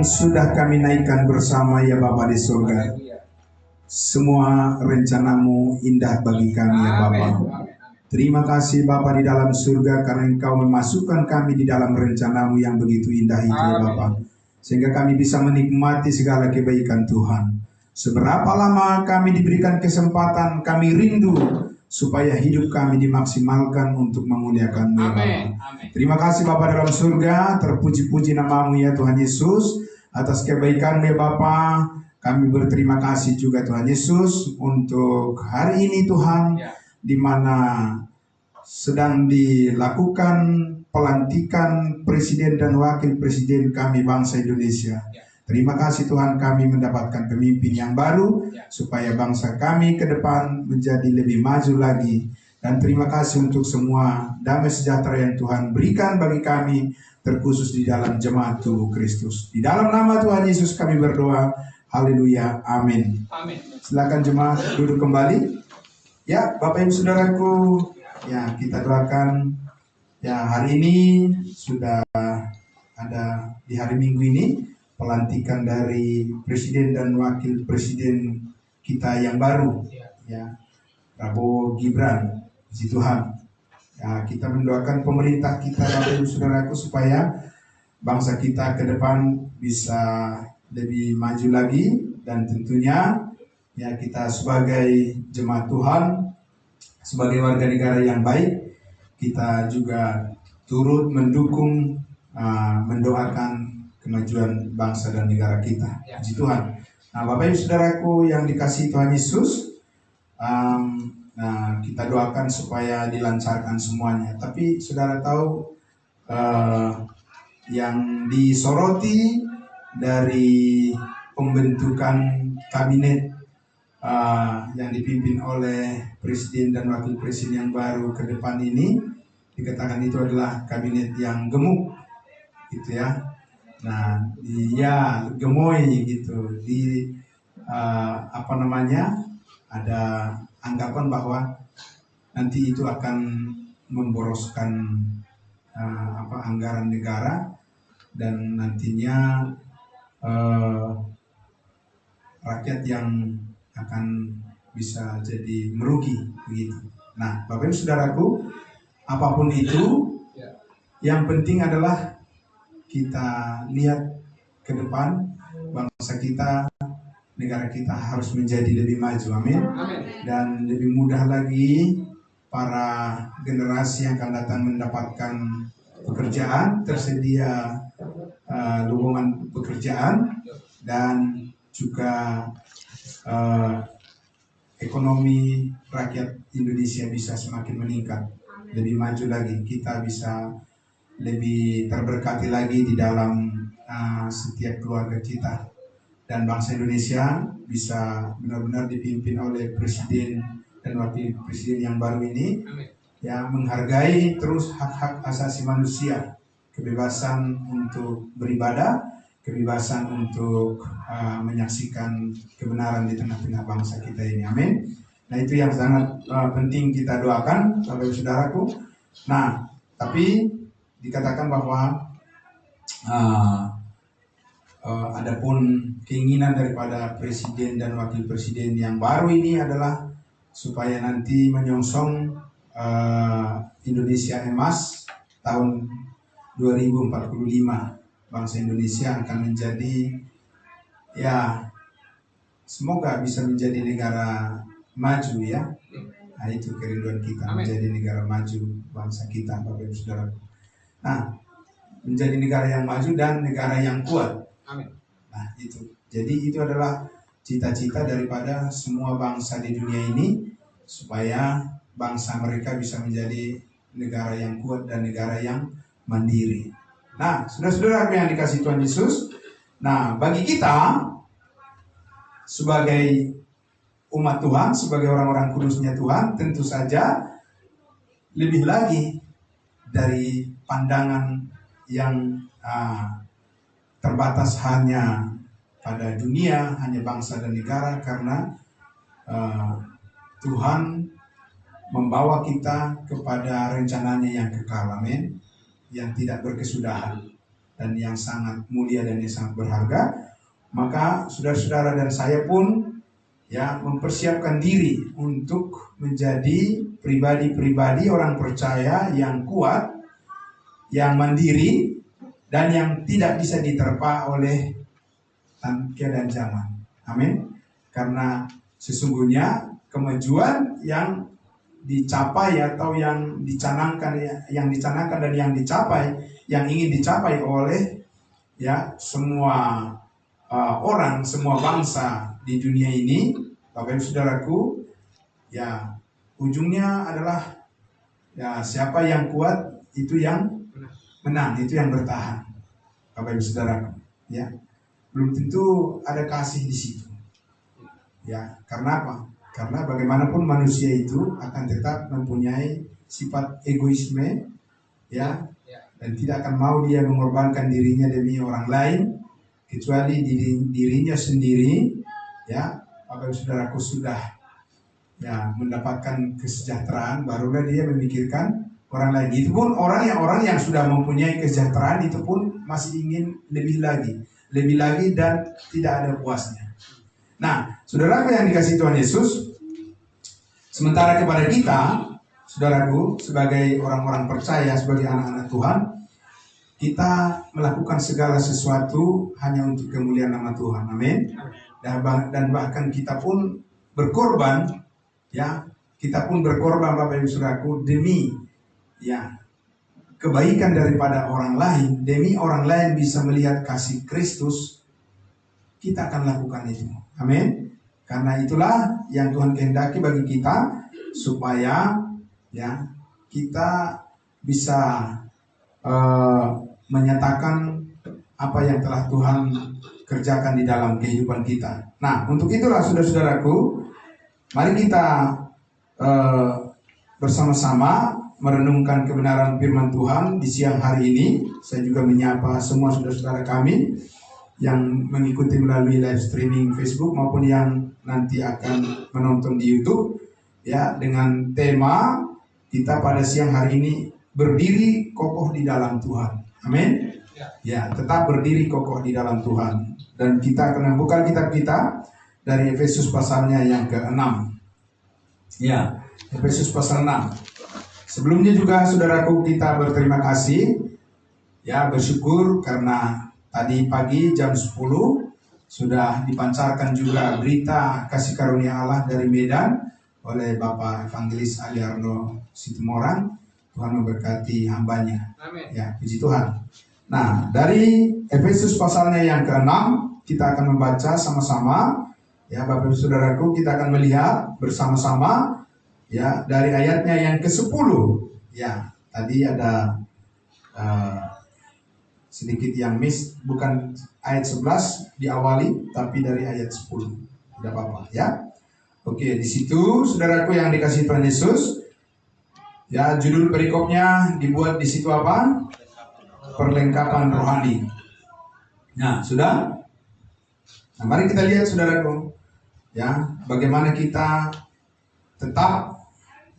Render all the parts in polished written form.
sudah kami naikkan bersama ya Bapa di surga. Semua rencanamu indah bagi kami ya Bapa. Terima kasih Bapa di dalam surga karena Engkau memasukkan kami di dalam rencanamu yang begitu indah itu ya Bapa. Sehingga kami bisa menikmati segala kebaikan Tuhan. Seberapa lama kami diberikan kesempatan, kami rindu supaya hidup kami dimaksimalkan untuk memuliakan-Mu ya Bapa. Terima kasih Bapa dalam surga, terpuji-puji nama-Mu ya Tuhan Yesus. Atas kebaikan-Mu ya Bapa, kami berterima kasih juga Tuhan Yesus untuk hari ini Tuhan, di mana sedang dilakukan pelantikan Presiden dan Wakil Presiden kami bangsa Indonesia. Terima kasih Tuhan, kami mendapatkan pemimpin yang baru supaya bangsa kami ke depan menjadi lebih maju lagi. Dan terima kasih untuk semua damai sejahtera yang Tuhan berikan bagi kami, terkhusus di dalam jemaat tubuh Kristus. Di dalam nama Tuhan Yesus kami berdoa. Haleluya, amin. Silakan jemaat duduk kembali. Ya, Bapak Ibu Saudaraku, ya kita doakan. Ya, hari ini sudah ada di hari Minggu ini pelantikan dari Presiden dan Wakil Presiden kita yang baru, ya Prabowo Gibran, puji Tuhan. Ya, kita mendoakan pemerintah kita, Bapak Ibu Saudaraku, supaya bangsa kita ke depan bisa lebih maju lagi, dan tentunya ya kita sebagai jemaat Tuhan, sebagai warga negara yang baik, kita juga turut mendukung, mendoakan kemajuan bangsa dan negara kita. Puji Tuhan. Nah, Bapak Ibu Saudaraku yang dikasihi Tuhan Yesus, nah, kita doakan supaya dilancarkan semuanya. Tapi saudara tahu, yang disoroti dari pembentukan kabinet yang dipimpin oleh Presiden dan Wakil Presiden yang baru ke depan ini, dikatakan itu adalah kabinet yang gemuk, gitu ya. Nah, dia gemoy gitu. Ada anggapan bahwa nanti itu akan memboroskan anggaran negara, dan nantinya rakyat yang akan bisa jadi merugi begitu. Nah, Bapak Ibu Saudaraku, apapun itu, yang penting adalah kita lihat ke depan, bangsa kita, negara kita harus menjadi lebih maju, amin. Dan lebih mudah lagi para generasi yang akan datang mendapatkan pekerjaan, tersedia lowongan pekerjaan, dan juga ekonomi rakyat Indonesia bisa semakin meningkat, lebih maju lagi. Kita bisa lebih terberkati lagi di dalam setiap keluarga kita, dan bangsa Indonesia bisa benar-benar dipimpin oleh Presiden dan Wakil Presiden yang baru ini, yang menghargai terus hak-hak asasi manusia, kebebasan untuk beribadah, kebebasan untuk menyaksikan kebenaran di tengah-tengah bangsa kita ini, amin. Nah, itu yang sangat penting kita doakan, Bapak Ibu Saudaraku. Nah, tapi dikatakan bahwa adapun keinginan daripada Presiden dan Wakil Presiden yang baru ini adalah supaya nanti menyongsong Indonesia Emas tahun 2045. Bangsa Indonesia akan menjadi, ya semoga bisa menjadi negara maju ya. Nah, itu kerinduan kita, menjadi negara maju bangsa kita, Bapak Ibu Saudara. Nah, menjadi negara yang maju dan negara yang kuat. Amin. Nah, itu. Jadi itu adalah cita-cita daripada semua bangsa di dunia ini, supaya bangsa mereka bisa menjadi negara yang kuat dan negara yang mandiri. Nah, saudara-saudara yang dikasihi Tuhan Yesus, nah bagi kita sebagai umat Tuhan, sebagai orang-orang kudusnya Tuhan, tentu saja lebih lagi dari pandangan yang terbatas hanya pada dunia, hanya bangsa dan negara, karena Tuhan membawa kita kepada rencananya yang kekal, amin, yang tidak berkesudahan. dan yang sangat mulia dan yang sangat berharga. Maka saudara-saudara dan saya pun ya mempersiapkan diri untuk menjadi pribadi-pribadi orang percaya yang kuat, yang mandiri, dan yang tidak bisa diterpa oleh keadaan zaman. Amin. Karena sesungguhnya kemajuan yang dicapai atau yang dicanangkan dan yang dicapai, yang ingin dicapai oleh ya semua orang, semua bangsa di dunia ini, Bapak Ibu Saudaraku, ya ujungnya adalah ya siapa yang kuat itu yang menang, itu yang bertahan. Bapak Ibu Saudaraku, ya belum tentu ada kasih di situ. Ya, karena apa? Karena bagaimanapun manusia itu akan tetap mempunyai sifat egoisme, ya, dan tidak akan mau dia mengorbankan dirinya demi orang lain, kecuali dirinya sendiri, ya. Bapak Saudaraku sudah ya mendapatkan kesejahteraan, barulah dia memikirkan orang lain. Itu pun orang yang sudah mempunyai kesejahteraan itu pun masih ingin lebih lagi dan tidak ada puasnya. Nah, saudaraku yang dikasihi Tuhan Yesus, sementara kepada kita, saudaraku, sebagai orang-orang percaya, sebagai anak-anak Tuhan, kita melakukan segala sesuatu hanya untuk kemuliaan nama Tuhan. Amin. Dan bahkan kita pun berkorban, ya, kita pun berkorban Bapak Ibu Saudaraku demi ya kebaikan daripada orang lain, demi orang lain bisa melihat kasih Kristus, kita akan lakukan itu. Amin. Karena itulah yang Tuhan kehendaki bagi kita, supaya ya kita bisa menyatakan apa yang telah Tuhan kerjakan di dalam kehidupan kita. Nah, untuk itulah saudara-saudaraku, mari kita bersama-sama merenungkan kebenaran firman Tuhan di siang hari ini. Saya juga menyapa semua saudara-saudara kami yang mengikuti melalui live streaming Facebook maupun yang nanti akan menonton di YouTube, ya, dengan tema kita pada siang hari ini, berdiri kokoh di dalam Tuhan. Amin. Ya, tetap berdiri kokoh di dalam Tuhan. Dan kita akan membuka kitab kita dari Efesus pasalnya yang ke-6. Ya, Efesus pasal 6. Sebelumnya juga saudaraku, kita berterima kasih, ya, bersyukur karena tadi pagi jam 10 sudah dipancarkan juga berita kasih karunia Allah dari Medan oleh Bapak Evangelis Aliarno Situmorang. Tuhan memberkati hambanya. Amin. Ya, puji Tuhan. Nah, dari Efesus pasalnya yang ke-6 kita akan membaca sama-sama. Ya, Bapak Ibu Saudaraku, kita akan melihat bersama-sama ya dari ayatnya yang ke-10. Ya, tadi ada sedikit yang miss, bukan ayat 11 diawali, tapi dari ayat 10. Tidak apa-apa, ya. Oke, di situ saudaraku yang dikasihi Tuhan Yesus, ya, judul perikopnya dibuat di situ apa? Perlengkapan rohani. Nah, sudah? Nah, mari kita lihat saudaraku, ya, bagaimana kita tetap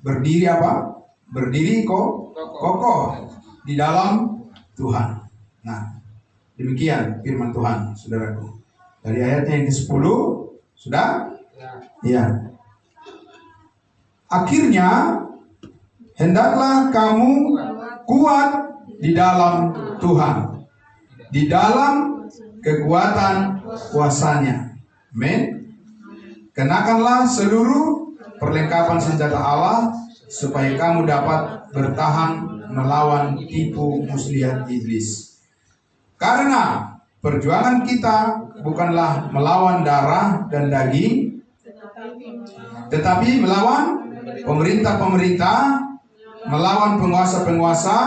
berdiri apa? Berdiri kokoh di dalam Tuhan. Nah, demikian firman Tuhan, saudaraku. Dari ayatnya yang ke-10, sudah? Ya. Akhirnya, hendaklah kamu kuat di dalam Tuhan, di dalam kekuatan kuasanya. Amin. Kenakanlah seluruh perlengkapan senjata Allah, supaya kamu dapat bertahan melawan tipu muslihat iblis. Karena perjuangan kita bukanlah melawan darah dan daging, tetapi melawan pemerintah-pemerintah, melawan penguasa-penguasa,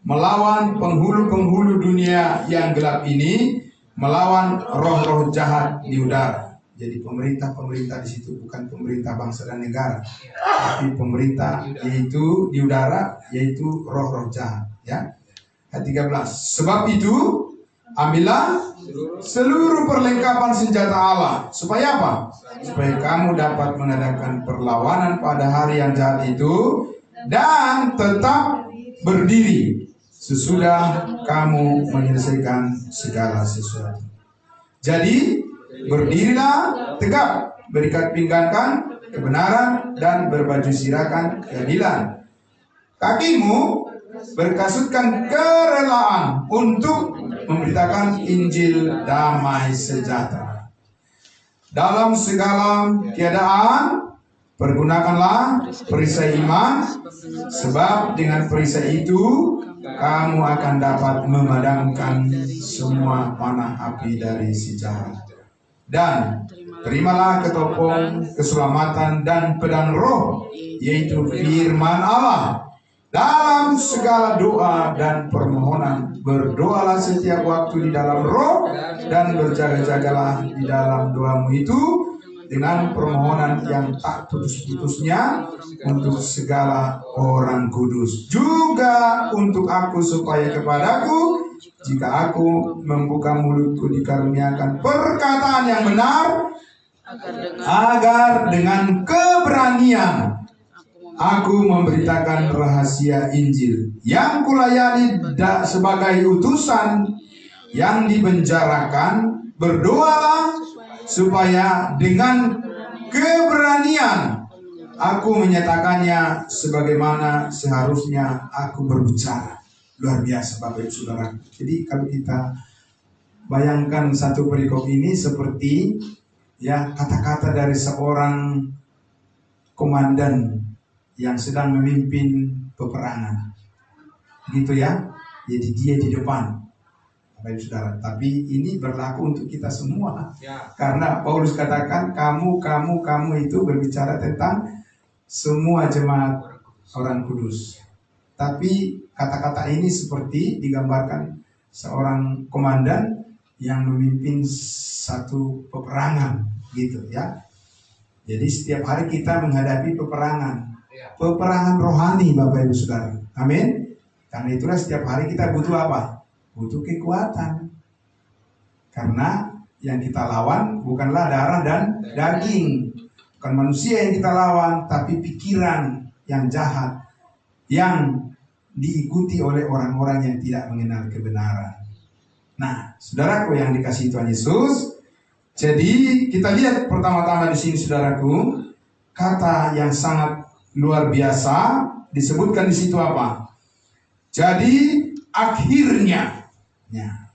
melawan penghulu-penghulu dunia yang gelap ini, melawan roh-roh jahat di udara. Jadi pemerintah-pemerintah di situ bukan pemerintah bangsa dan negara, tapi pemerintah yaitu di udara, yaitu roh-roh jahat. Ya. Ayat 13. Sebab itu ambillah seluruh perlengkapan senjata Allah. Supaya apa? Supaya kamu dapat mengadakan perlawanan pada hari yang jahat itu dan tetap berdiri. sesudah kamu menyelesaikan segala sesuatu. Jadi berdirilah tegap, berikat pinggangkan kebenaran dan berbaju sirahkan keadilan. Kakimu berkasutkan kerelaan untuk memberitakan Injil damai sejahtera. Dalam segala keadaan pergunakanlah perisai iman, sebab dengan perisai itu kamu akan dapat memadamkan semua panah api dari si jahat. Dan terimalah ketopong keselamatan dan pedang roh, yaitu firman Allah. Dalam segala doa dan permohonan berdoalah setiap waktu di dalam roh, dan berjaga-jagalah di dalam doamu itu dengan permohonan yang tak putus-putusnya untuk segala orang kudus, juga untuk aku, supaya kepadaku, jika aku membuka mulutku, dikaruniakan perkataan yang benar, agar dengan keberanian aku memberitakan rahasia Injil yang kulayani sebagai utusan yang dipenjarakan. Berdoalah supaya dengan keberanian aku menyatakannya sebagaimana seharusnya aku berbicara. Luar biasa Bapak Ibu Saudara. Jadi kalau kita bayangkan satu perikop ini seperti ya kata-kata dari seorang komandan yang sedang memimpin peperangan, gitu ya. Jadi dia di depan, Bapak Ibu Saudara. Tapi ini berlaku untuk kita semua, karena Paulus katakan kamu itu berbicara tentang semua jemaat orang kudus. Tapi kata-kata ini seperti digambarkan seorang komandan yang memimpin satu peperangan, gitu ya. Jadi setiap hari kita menghadapi peperangan rohani, Bapak Ibu Saudara. Amin. Karena itulah setiap hari kita butuh apa? Butuh kekuatan. Karena yang kita lawan bukanlah darah dan daging. Bukan manusia yang kita lawan, tapi pikiran yang jahat, yang diikuti oleh orang-orang yang tidak mengenal kebenaran. Nah, saudaraku yang dikasihi Tuhan Yesus, jadi kita lihat pertama-tama di sini, saudaraku, kata yang sangat luar biasa disebutkan di situ apa? Jadi akhirnya, ya,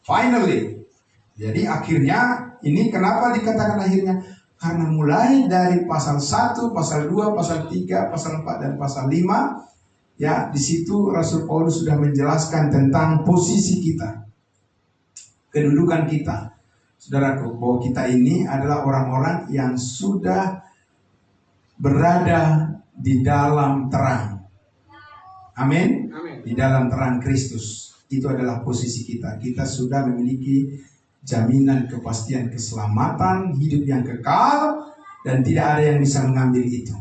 finally. Jadi akhirnya ini kenapa dikatakan akhirnya? Karena mulai dari pasal 1, pasal 2, pasal 3, pasal 4 dan pasal 5, ya, di situ Rasul Paulus sudah menjelaskan tentang posisi kita, kedudukan kita, saudaraku, bahwa kita ini adalah orang-orang yang sudah berada di dalam terang. Amin. Di dalam terang Kristus. Itu adalah posisi kita. Kita sudah memiliki jaminan kepastian keselamatan, hidup yang kekal, dan tidak ada yang bisa mengambil itu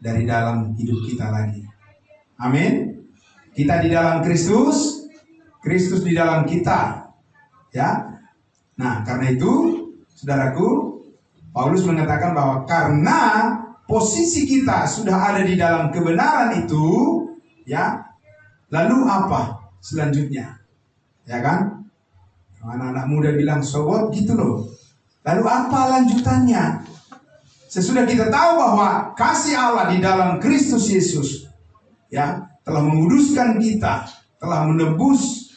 dari dalam hidup kita lagi. Amin. Kita di dalam Kristus, Kristus di dalam kita. Ya. Nah, karena itu, saudaraku, Paulus mengatakan bahwa karena posisi kita sudah ada di dalam kebenaran itu, ya, lalu apa selanjutnya? Ya kan? Anak-anak muda bilang, "Sobat, gitu loh. Lalu apa lanjutannya?" Sesudah kita tahu bahwa kasih Allah di dalam Kristus Yesus, ya, telah menguduskan kita, telah menebus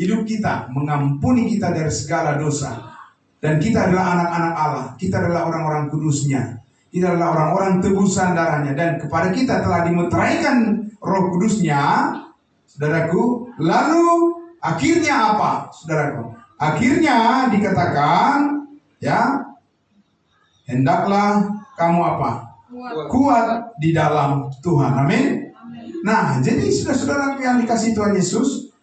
hidup kita, mengampuni kita dari segala dosa, dan kita adalah anak-anak Allah, kita adalah orang-orang kudusnya, kita adalah orang-orang tebusan darahnya, dan kepada kita telah dimeteraikan Roh Kudusnya, saudaraku. Lalu akhirnya apa, saudaraku? Akhirnya dikatakan, ya, hendaklah kamu apa? Kuat di dalam Tuhan. Amin. Nah, jadi saudara-saudara yang dikasihi Tuhan Yesus,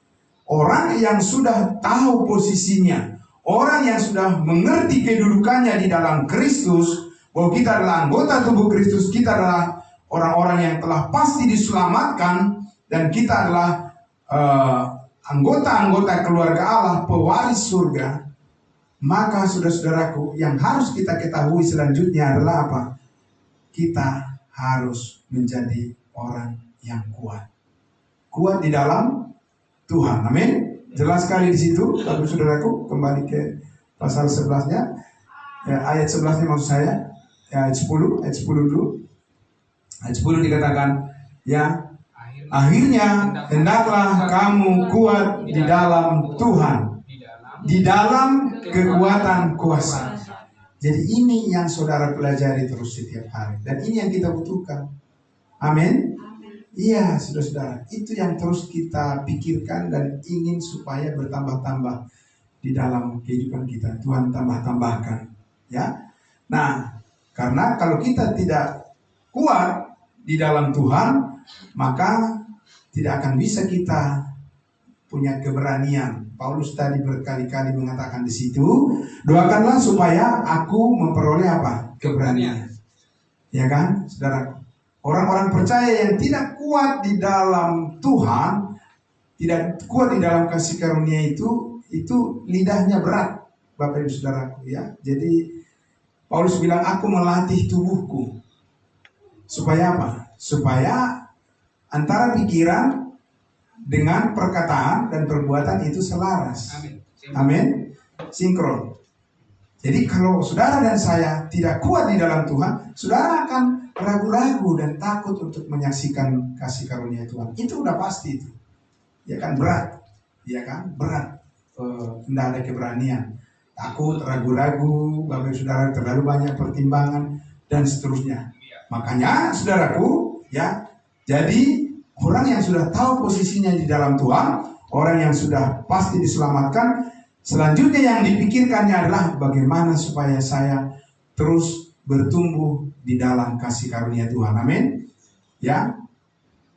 orang yang sudah tahu posisinya, orang yang sudah mengerti kedudukannya di dalam Kristus, bahwa kita adalah anggota tubuh Kristus, kita adalah orang-orang yang telah pasti diselamatkan, dan kita adalah anggota-anggota keluarga Allah, pewaris surga. Maka saudara-saudaraku, yang harus kita ketahui selanjutnya adalah apa? Kita harus menjadi orang yang kuat. kuat di dalam Tuhan. Amin. Jelas sekali di situ, Bapak Saudaraku. Kembali ke pasal 11-nya, ayat 11-nya maksud saya, ayat 10 dulu. Ayat 10 dikatakan, ya, akhirnya hendaklah kamu kuat di dalam Tuhan, di dalam kekuatan kuasa. Jadi ini yang saudara pelajari terus setiap hari, dan ini yang kita butuhkan. Amin. Iya, saudara-saudara, itu yang terus kita pikirkan dan ingin supaya bertambah-tambah di dalam kehidupan kita. Tuhan tambah-tambahkan, ya. Nah, karena kalau kita tidak kuat di dalam Tuhan, maka tidak akan bisa kita punya keberanian. Paulus tadi berkali-kali mengatakan di situ, doakanlah supaya aku memperoleh apa? Keberanian. Ya kan, saudara? Orang-orang percaya yang tidak kuat di dalam Tuhan, tidak kuat di dalam kasih karunia itu lidahnya berat, Bapak Ibu Saudaraku, ya. Jadi Paulus bilang, aku melatih tubuhku supaya apa? Supaya antara pikiran dengan perkataan dan perbuatan itu selaras. Amin. Sinkron. Jadi kalau saudara dan saya tidak kuat di dalam Tuhan, saudara akan ragu-ragu dan takut untuk menyaksikan kasih karunia Tuhan. Itu udah pasti itu. Ya kan, berat. Ya kan, berat. Tidak ada keberanian. Takut, ragu-ragu, Bapak Saudara, terlalu banyak pertimbangan dan seterusnya. Makanya saudaraku, ya, jadi orang yang sudah tahu posisinya di dalam Tuhan, orang yang sudah pasti diselamatkan, selanjutnya yang dipikirkannya adalah bagaimana supaya saya terus bertumbuh di dalam kasih karunia Tuhan. Amin. Ya,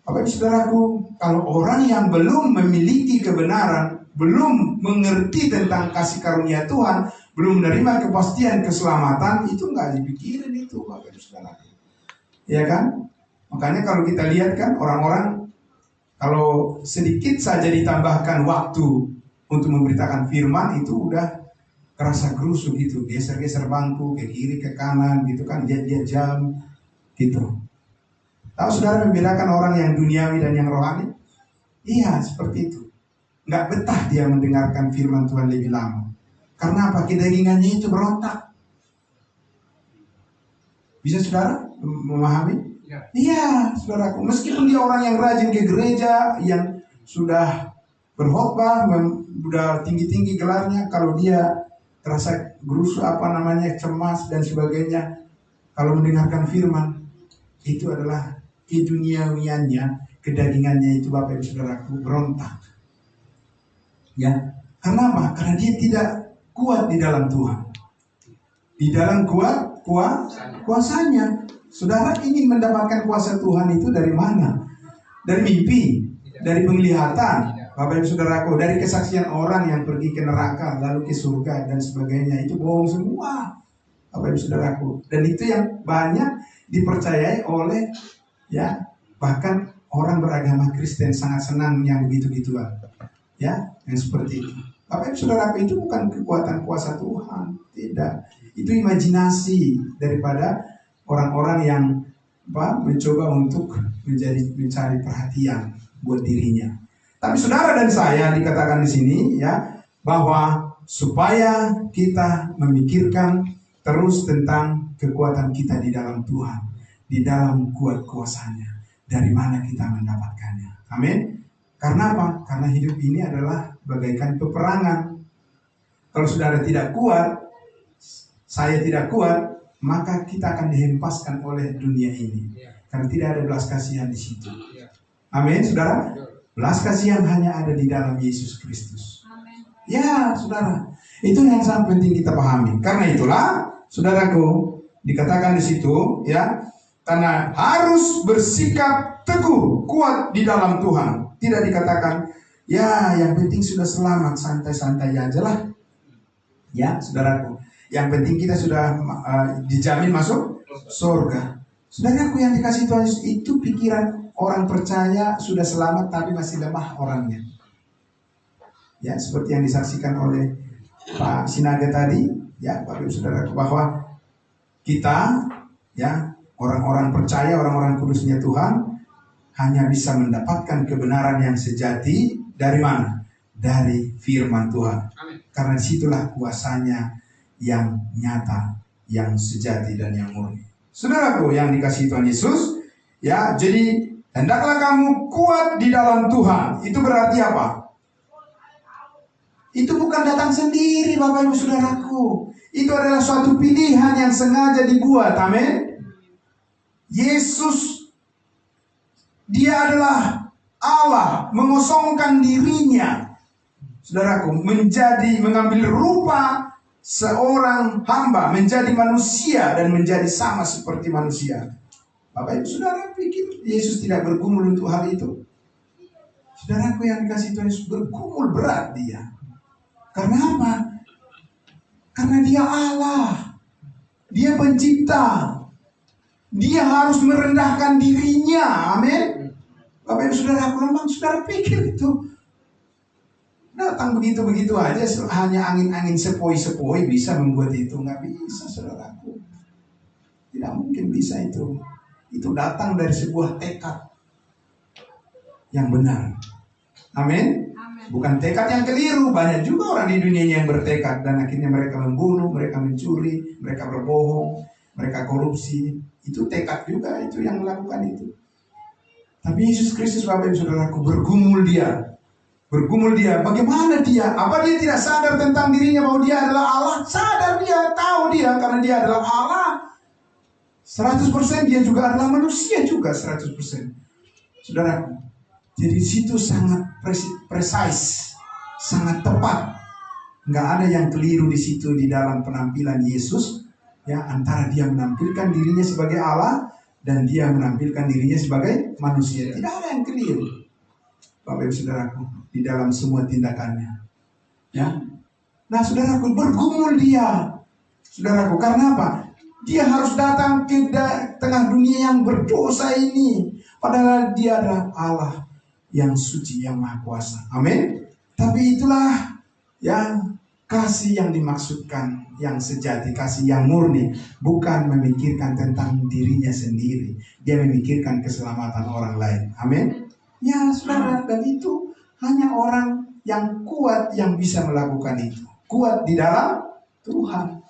Bapak Ibu Saudaraku, kalau orang yang belum memiliki kebenaran, belum mengerti tentang kasih karunia Tuhan, belum menerima kepastian keselamatan, itu nggak dipikirin itu, Bapak Ibu Saudaraku. Ya kan? Makanya kalau kita lihat kan orang-orang, kalau sedikit saja ditambahkan waktu untuk memberitakan firman, itu udah kerasa gerusu gitu, geser-geser bangku ke kiri ke kanan gitu kan, dia jam gitu. Tahu saudara membedakan orang yang duniawi dan yang rohani? Iya, seperti itu. Nggak betah dia mendengarkan firman Tuhan lebih lama. Karena apa? Kedagingannya itu berontak. Bisa saudara memahami? Iya, saudaraku. Meskipun dia orang yang rajin ke gereja, yang sudah berkhotbah, sudah tinggi-tinggi gelarnya, kalau dia terasa gerusu cemas dan sebagainya, kalau mendengarkan firman, itu adalah keduniawiannya, kedagingannya itu, Bapak Ibu Saudaraku, berontak. Ya, karena apa? Karena dia tidak kuat di dalam Tuhan. Di dalam kuasanya. Saudara ingin mendapatkan kuasa Tuhan itu dari mana? Dari mimpi, dari penglihatan, Bapak Ibu Saudaraku, dari kesaksian orang yang pergi ke neraka lalu ke surga dan sebagainya. Itu bohong semua, Bapak Ibu Saudaraku. Dan itu yang banyak dipercayai oleh, ya, bahkan orang beragama Kristen sangat senang yang begitu-gituan, ya, yang seperti itu. Bapak Ibu Saudaraku, itu bukan kekuatan kuasa Tuhan, tidak. Itu imajinasi daripada orang-orang yang mencoba untuk mencari perhatian buat dirinya. Tapi saudara dan saya dikatakan di sini, ya, bahwa supaya kita memikirkan terus tentang kekuatan kita di dalam Tuhan, di dalam kuat kuasanya, dari mana kita mendapatkannya. Amin. Karena apa? Karena hidup ini adalah bagaikan peperangan. Kalau saudara tidak kuat, saya tidak kuat, maka kita akan dihempaskan oleh dunia ini. Karena tidak ada belas kasihan di situ. Amin, saudara. Belas kasihan hanya ada di dalam Yesus Kristus. Ya, saudara. Itu yang sangat penting kita pahami. Karena itulah, saudaraku, dikatakan di situ, ya, karena harus bersikap teguh, kuat di dalam Tuhan. Tidak dikatakan, ya, yang penting sudah selamat, santai-santai aja lah. Ya, saudaraku. Yang penting kita sudah dijamin masuk surga. Saudaraku yang dikasih Tuhan, itu pikiran orang percaya sudah selamat tapi masih lemah orangnya. Ya, seperti yang disaksikan oleh Pak Sinaga tadi, ya, Bapak Ibu Saudaraku, bahwa kita, ya, orang-orang percaya, orang-orang kudusnya Tuhan, hanya bisa mendapatkan kebenaran yang sejati dari mana? Dari firman Tuhan. Karena disitulah kuasanya yang nyata, yang sejati dan yang murni. Saudaraku yang dikasihi Tuhan Yesus, ya, jadi hendaklah kamu kuat di dalam Tuhan. Itu berarti apa? Itu bukan datang sendiri, Bapak Ibu Saudaraku. Itu adalah suatu pilihan yang sengaja dibuat. Amin. Yesus, dia adalah Allah, mengosongkan dirinya, saudaraku, mengambil rupa seorang hamba, menjadi manusia dan menjadi sama seperti manusia. Bapak Ibu Saudara pikir Yesus tidak bergumul untuk hal itu? Saudaraku yang dikasih Tuhan Yesus, bergumul berat dia. Karena apa? Karena dia Allah, dia pencipta. Dia harus merendahkan dirinya. Amin. Bapak Ibu Saudara, aku memang saudara pikir itu datang begitu-begitu aja, hanya angin-angin sepoi-sepoi bisa membuat itu? Nggak bisa, saudaraku. Tidak mungkin bisa itu. Itu datang dari sebuah tekad yang benar. Amin. Bukan tekad yang keliru. Banyak juga orang di dunia yang bertekad dan akhirnya mereka membunuh, mereka mencuri, mereka berbohong, mereka korupsi. Itu tekad juga, itu yang melakukan itu. Tapi Yesus Kristus, Bapak Ibu Saudaraku, bergumul dia. Bergumul dia. Bagaimana dia? Apa dia tidak sadar tentang dirinya bahwa dia adalah Allah? Sadar dia, tahu dia, karena dia adalah Allah 100%, dia juga adalah manusia juga 100%. Saudaraku, jadi situ sangat precise, sangat tepat. Nggak ada yang keliru di situ di dalam penampilan Yesus. Ya, antara dia menampilkan dirinya sebagai Allah dan dia menampilkan dirinya sebagai manusia. Tidak ada yang keliru, Bapak Ibu Saudaraku, di dalam semua tindakannya. Ya. Nah, saudaraku, bergumul dia. Saudaraku, karena apa? Dia harus datang ke tengah dunia yang berdosa ini. Padahal dia adalah Allah yang suci, yang maha kuasa. Amin. Tapi itulah yang kasih yang dimaksudkan, yang sejati, kasih yang murni. Bukan memikirkan tentang dirinya sendiri. Dia memikirkan keselamatan orang lain. Amin. Ya saudara, dan itu hanya orang yang kuat yang bisa melakukan itu. Kuat di dalam Tuhan.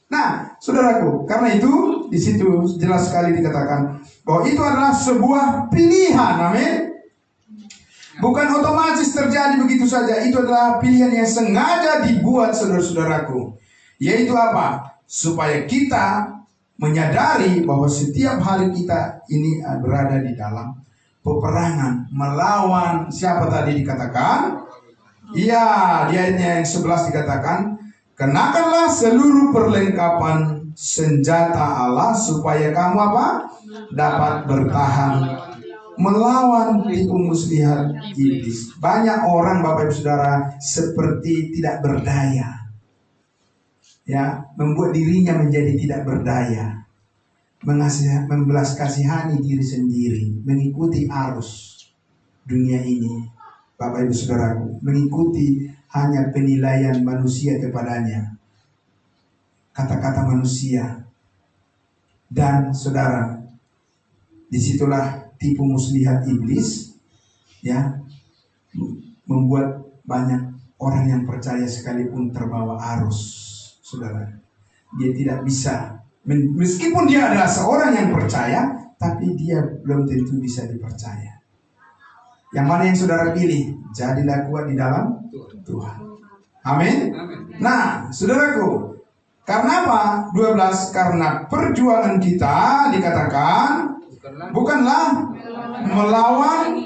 Nah, saudaraku, karena itu di situ jelas sekali dikatakan bahwa itu adalah sebuah pilihan. Amin. Bukan otomatis terjadi begitu saja. Itu adalah pilihan yang sengaja dibuat, saudara-saudaraku. Yaitu apa? Supaya kita menyadari bahwa setiap hari kita ini berada di dalam peperangan melawan siapa tadi dikatakan? Iya, di ayatnya yang 11 dikatakan, kenakanlah seluruh perlengkapan senjata Allah supaya kamu apa? Dapat bertahan melawan tipu muslihat iblis. Banyak orang, Bapak Ibu Saudara, seperti tidak berdaya. Ya, membuat dirinya menjadi tidak berdaya. Membelas kasihani diri sendiri, mengikuti arus dunia ini. Bapak Ibu Saudaraku, mengikuti hanya penilaian manusia kepadanya. Kata-kata manusia. Dan saudara, disitulah tipu muslihat iblis, ya, membuat banyak orang yang percaya sekalipun terbawa arus, saudara. Dia tidak bisa, meskipun dia adalah seorang yang percaya, tapi dia belum tentu bisa dipercaya. Yang mana yang saudara pilih? Jadilah kuat di dalam Tuhan. Amin. Nah, saudaraku, karena apa? 12, karena perjuangan kita dikatakan bukanlah melawan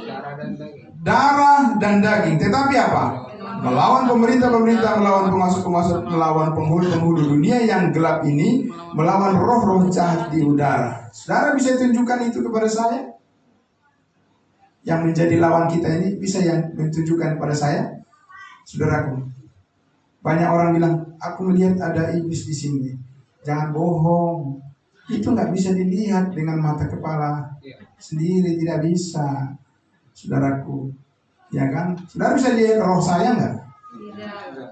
darah dan daging, tetapi apa? Melawan pemerintah-pemerintah, melawan penguasa-penguasa, melawan penghulu-penghulu dunia yang gelap ini, melawan roh-roh jahat di udara. Saudara bisa tunjukkan itu kepada saya? Yang menjadi lawan kita ini bisa yang menunjukkan kepada saya? Saudaraku, banyak orang bilang, aku melihat ada iblis di sini. Jangan bohong. Itu nggak bisa dilihat dengan mata kepala sendiri, tidak bisa, saudaraku, ya kan? Saudara bisa lihat roh saya nggak?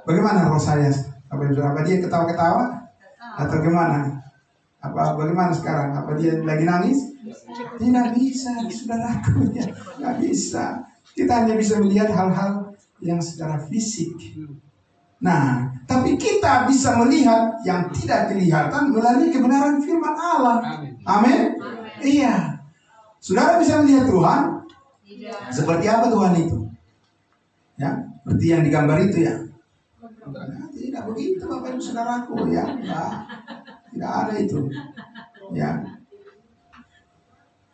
Bagaimana roh saya? Apa dia ketawa-ketawa atau gimana? Apa bagaimana sekarang? Apa dia lagi nangis? Tidak bisa, saudaraku, ya, nggak bisa. Kita hanya bisa melihat hal-hal yang secara fisik. Nah, tapi kita bisa melihat yang tidak kelihatan melalui kebenaran firman Allah. Amin. Iya. Saudara bisa melihat Tuhan? Seperti apa Tuhan itu? Ya, seperti yang digambar itu ya. Nah, tidak begitu Bapak Ibu Saudaraku ya. Nah, tidak ada itu. Ya.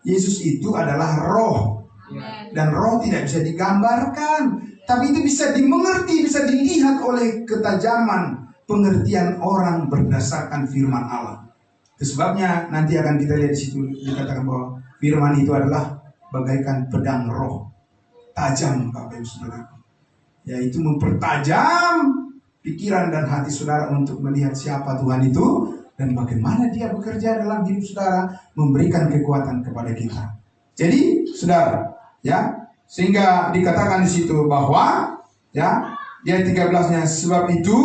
Yesus itu adalah roh. Dan roh tidak bisa digambarkan. Tapi itu bisa dimengerti, bisa dilihat oleh ketajaman pengertian orang berdasarkan firman Allah. Itu sebabnya nanti akan kita lihat di situ dikatakan bahwa firman itu adalah bagaikan pedang roh, tajam Bapak Ibu Saudara. Yaitu mempertajam pikiran dan hati saudara untuk melihat siapa Tuhan itu dan bagaimana Dia bekerja dalam hidup saudara, memberikan kekuatan kepada kita. Jadi saudara, ya. Sehingga dikatakan di situ bahwa ya, di ayat 13-nya sebab itu,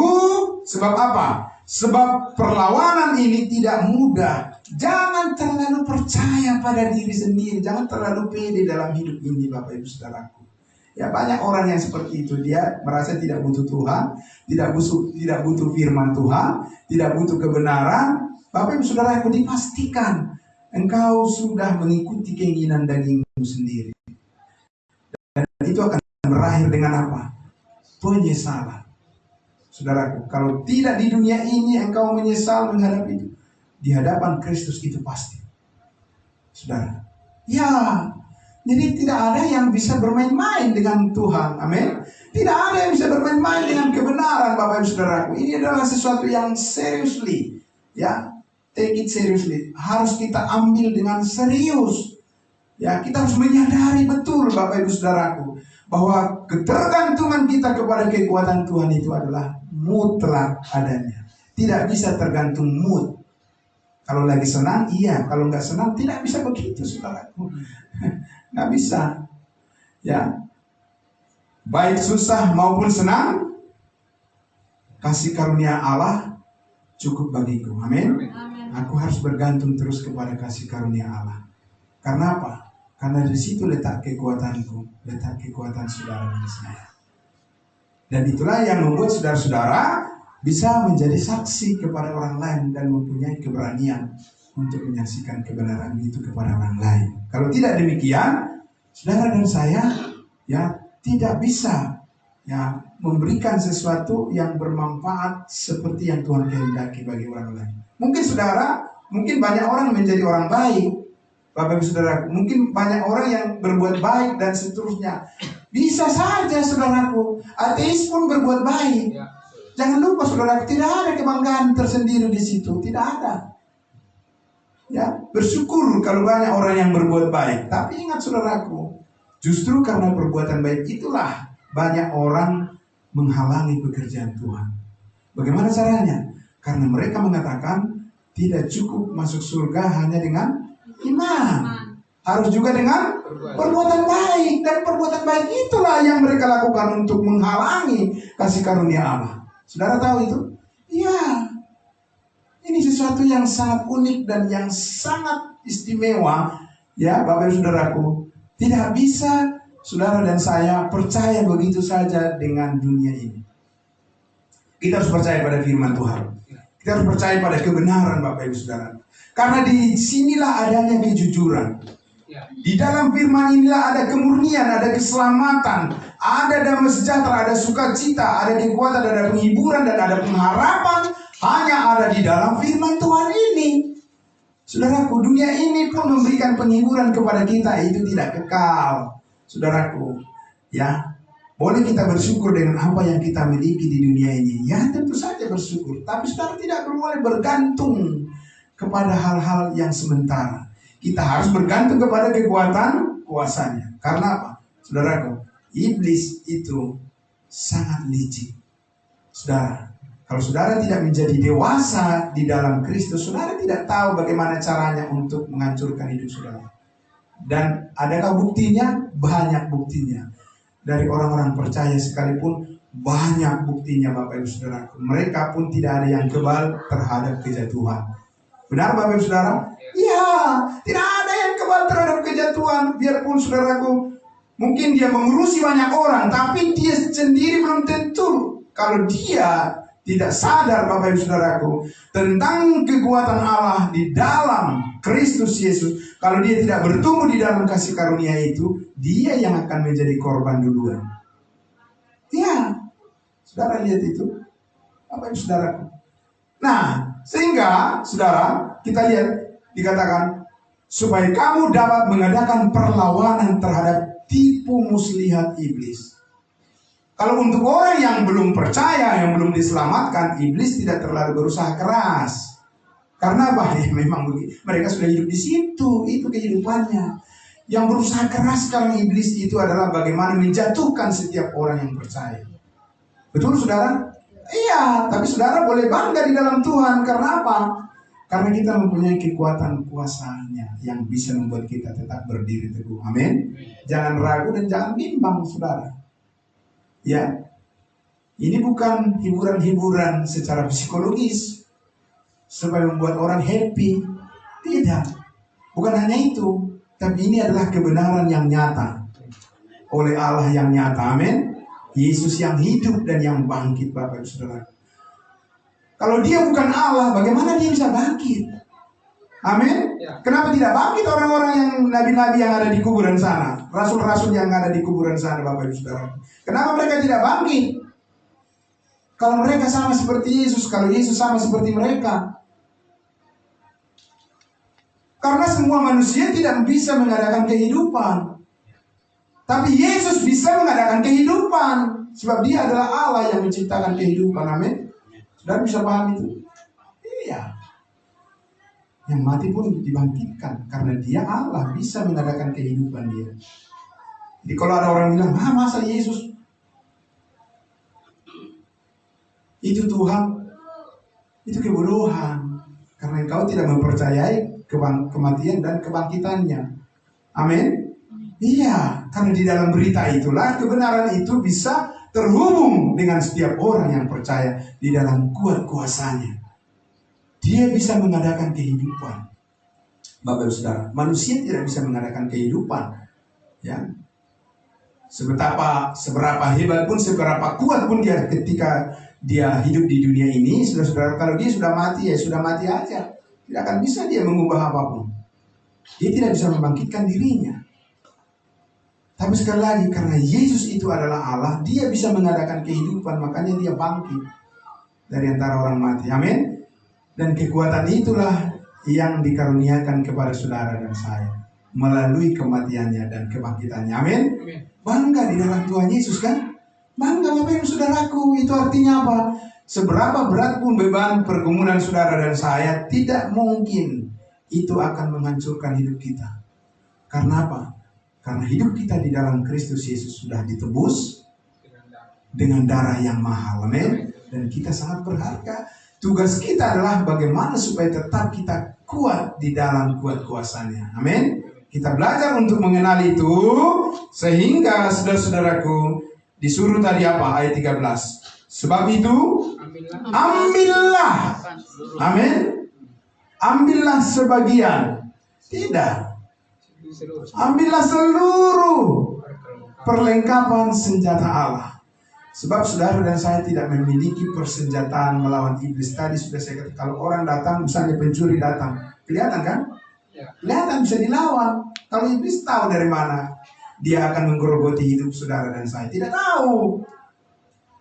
sebab apa? Sebab perlawanan ini tidak mudah. Jangan terlalu percaya pada diri sendiri, jangan terlalu pede dalam hidup ini Bapak Ibu Saudaraku. Ya, banyak orang yang seperti itu, dia merasa tidak butuh Tuhan, tidak butuh firman Tuhan, tidak butuh kebenaran. Bapak Ibu Saudaraku, dipastikan engkau sudah mengikuti keinginan dagingmu sendiri. Dan itu akan berakhir dengan apa? Penyesalan. Saudaraku, kalau tidak di dunia ini engkau menyesal menghadapi itu, di hadapan Kristus itu pasti. Saudara. Ya, jadi tidak ada yang bisa bermain-main dengan Tuhan. Amin. Tidak ada yang bisa bermain-main dengan kebenaran Bapak Ibu Saudaraku. Ini adalah sesuatu yang seriously. Ya, take it seriously. Harus kita ambil dengan serius. Ya, kita harus menyadari betul Bapak Ibu Saudaraku bahwa ketergantungan kita kepada kekuatan Tuhan itu adalah mutlak adanya. Tidak bisa tergantung mood. Kalau lagi senang, iya. Kalau nggak senang, tidak bisa begitu saudaraku. Nggak bisa. Ya, baik susah maupun senang, kasih karunia Allah cukup bagiku. Amin. Aku harus bergantung terus kepada kasih karunia Allah. Karena apa? Karena di situ letak kekuatanku, letak kekuatan saudara dan saya. Dan itulah yang membuat saudara-saudara bisa menjadi saksi kepada orang lain dan mempunyai keberanian untuk menyaksikan kebenaran itu kepada orang lain. Kalau tidak demikian, saudara dan saya ya tidak bisa ya memberikan sesuatu yang bermanfaat seperti yang Tuhan kehendaki bagi orang lain. Mungkin banyak orang menjadi orang baik. Bapak Ibu Saudara, mungkin banyak orang yang berbuat baik dan seterusnya. Bisa saja saudaraku, ateis pun berbuat baik. Jangan lupa saudaraku, tidak ada kebanggaan tersendiri di situ, tidak ada. Ya, bersyukur kalau banyak orang yang berbuat baik. Tapi ingat saudaraku, justru karena perbuatan baik itulah banyak orang menghalangi pekerjaan Tuhan. Bagaimana caranya? Karena mereka mengatakan tidak cukup masuk surga hanya dengan iman, harus juga dengan perbuatan baik. Dan perbuatan baik itulah yang mereka lakukan untuk menghalangi kasih karunia Allah. Saudara tahu itu? Iya. Ini sesuatu yang sangat unik dan yang sangat istimewa. Ya Bapak Ibu Saudaraku, tidak bisa saudara dan saya percaya begitu saja dengan dunia ini. Kita harus percaya pada firman Tuhan. Kita harus percaya pada kebenaran Bapak Ibu Saudara. Karena di sinilah adanya kejujuran. Di dalam firman inilah ada kemurnian, ada keselamatan, ada damai sejahtera, ada sukacita, ada kekuatan, ada penghiburan, dan ada pengharapan. Hanya ada di dalam firman Tuhan ini. Saudaraku, dunia ini pun memberikan penghiburan kepada kita, itu tidak kekal. Saudaraku, ya, boleh kita bersyukur dengan apa yang kita miliki di dunia ini. Ya, tentu saja bersyukur. Tapi saudara tidak boleh bergantung kepada hal-hal yang sementara. Kita harus bergantung kepada kekuatan kuasanya. Karena apa? Saudaraku, iblis itu sangat licik. Saudara, kalau saudara tidak menjadi dewasa di dalam Kristus, saudara tidak tahu bagaimana caranya untuk menghancurkan hidup saudara. Dan adakah buktinya? Banyak buktinya. Dari orang-orang percaya sekalipun banyak buktinya Bapak Ibu Saudaraku. Mereka pun tidak ada yang kebal terhadap kejatuhan. Benar Bapak Ibu Saudara? Iya, tidak ada yang kebal terhadap kejatuhan. Biarpun saudaraku, mungkin dia mengurusi banyak orang, tapi dia sendiri belum tentu. Kalau dia tidak sadar Bapak Ibu Saudaraku tentang kekuatan Allah di dalam Kristus Yesus, kalau dia tidak bertumbuh di dalam kasih karunia itu, dia yang akan menjadi korban duluan. Ya, saudara lihat itu, Bapak Ibu Saudaraku. Nah, sehingga saudara, kita lihat dikatakan supaya kamu dapat mengadakan perlawanan terhadap tipu muslihat iblis. Kalau untuk orang yang belum percaya, yang belum diselamatkan, iblis tidak terlalu berusaha keras. Karena apa? Ya, memang mereka sudah hidup di situ, itu kehidupannya. Yang berusaha keras sekarang iblis itu adalah bagaimana menjatuhkan setiap orang yang percaya. Betul saudara? Iya, tapi saudara boleh bangga di dalam Tuhan. Karena apa? Karena kita mempunyai kekuatan kuasanya yang bisa membuat kita tetap berdiri teguh. Amin. Jangan ragu dan jangan bimbang saudara. Ya, ini bukan hiburan-hiburan secara psikologis supaya membuat orang happy. Tidak. Bukan hanya itu, tapi ini adalah kebenaran yang nyata oleh Allah yang nyata. Amin. Yesus yang hidup dan yang bangkit Bapak Ibu Saudara. Kalau dia bukan Allah, bagaimana dia bisa bangkit? Amin. Kenapa tidak bangkit orang-orang yang nabi-nabi yang ada di kuburan sana, rasul-rasul yang ada di kuburan sana Bapak Ibu Saudara? Kenapa mereka tidak bangkit? Kalau mereka sama seperti Yesus, kalau Yesus sama seperti mereka. Karena semua manusia tidak bisa mengadakan kehidupan. Tapi Yesus bisa mengadakan kehidupan. Sebab dia adalah Allah yang menciptakan kehidupan. Amin. Saudara bisa paham itu? Iya. Yang mati pun dibangkitkan. Karena dia Allah bisa mengadakan kehidupan dia. Jadi kalau ada orang bilang, masa Yesus itu Tuhan? Itu kebodohan. Karena engkau tidak mempercayai kematian dan kebangkitannya. Amin. Iya, karena di dalam berita itulah kebenaran itu bisa terhubung dengan setiap orang yang percaya di dalam kuat kuasanya. Dia bisa mengadakan kehidupan. Bapak Ibu Saudara, manusia tidak bisa mengadakan kehidupan. Ya, seberapa hebat pun, seberapa kuat pun dia ketika dia hidup di dunia ini, saudara-saudara, kalau dia sudah mati ya sudah mati aja. Tidak akan bisa dia mengubah apapun. Dia tidak bisa membangkitkan dirinya. Tapi sekali lagi, karena Yesus itu adalah Allah, dia bisa mengadakan kehidupan, makanya dia bangkit dari antara orang mati. Amin. Dan kekuatan itulah yang dikaruniakan kepada saudara dan saya melalui kematiannya dan kebangkitannya. Amin. Bangga di dalam Tuhan Yesus kan? Bangga Bapak Ibu Saudaraku. Itu artinya apa? Seberapa berat pun beban pergumulan saudara dan saya, tidak mungkin itu akan menghancurkan hidup kita. Karena apa? Karena hidup kita di dalam Kristus Yesus sudah ditebus dengan darah yang mahal. Amin. Dan kita sangat berharga. Tugas kita adalah bagaimana supaya tetap kita kuat di dalam kuat kuasanya. Amin. Kita belajar untuk mengenal itu. Sehingga saudara-saudaraku disuruh tadi apa? Ayat 13. Sebab itu ambillah. Amin. Ambillah sebagian. Tidak. Ambillah seluruh perlengkapan senjata Allah. Sebab saudara dan saya tidak memiliki persenjataan melawan iblis. Tadi sudah saya katakan, kalau orang datang, misalnya pencuri datang, kelihatan kan? Kelihatan, bisa dilawan. Kalau iblis tahu dari mana dia akan menggerogoti hidup saudara dan saya? Tidak tahu.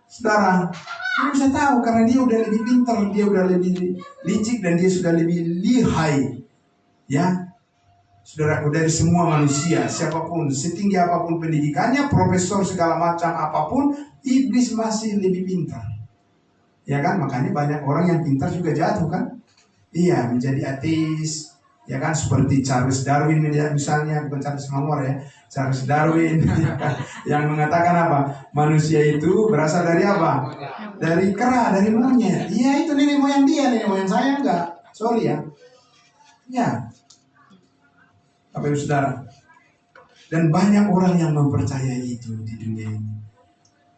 Saudara, dia bisa tahu karena dia udah lebih pintar, dia udah lebih licik, dan dia sudah lebih lihai. Ya, saudaraku, dari semua manusia, siapapun, setinggi apapun pendidikannya, profesor segala macam apapun, iblis masih lebih pintar. Ya kan, makanya banyak orang yang pintar juga jatuh kan? Iya, menjadi ateis. Ya kan, seperti Charles Darwin misalnya, bukan Charles Mangor ya, Charles Darwin yang mengatakan apa? Manusia itu berasal dari apa? Dari kera, dari monyet. Iya, itu nenek moyang dia, nenek moyang saya enggak. Sorry ya. Ya. Bapak Ibu Saudara, dan banyak orang yang mempercayai itu di dunia ini.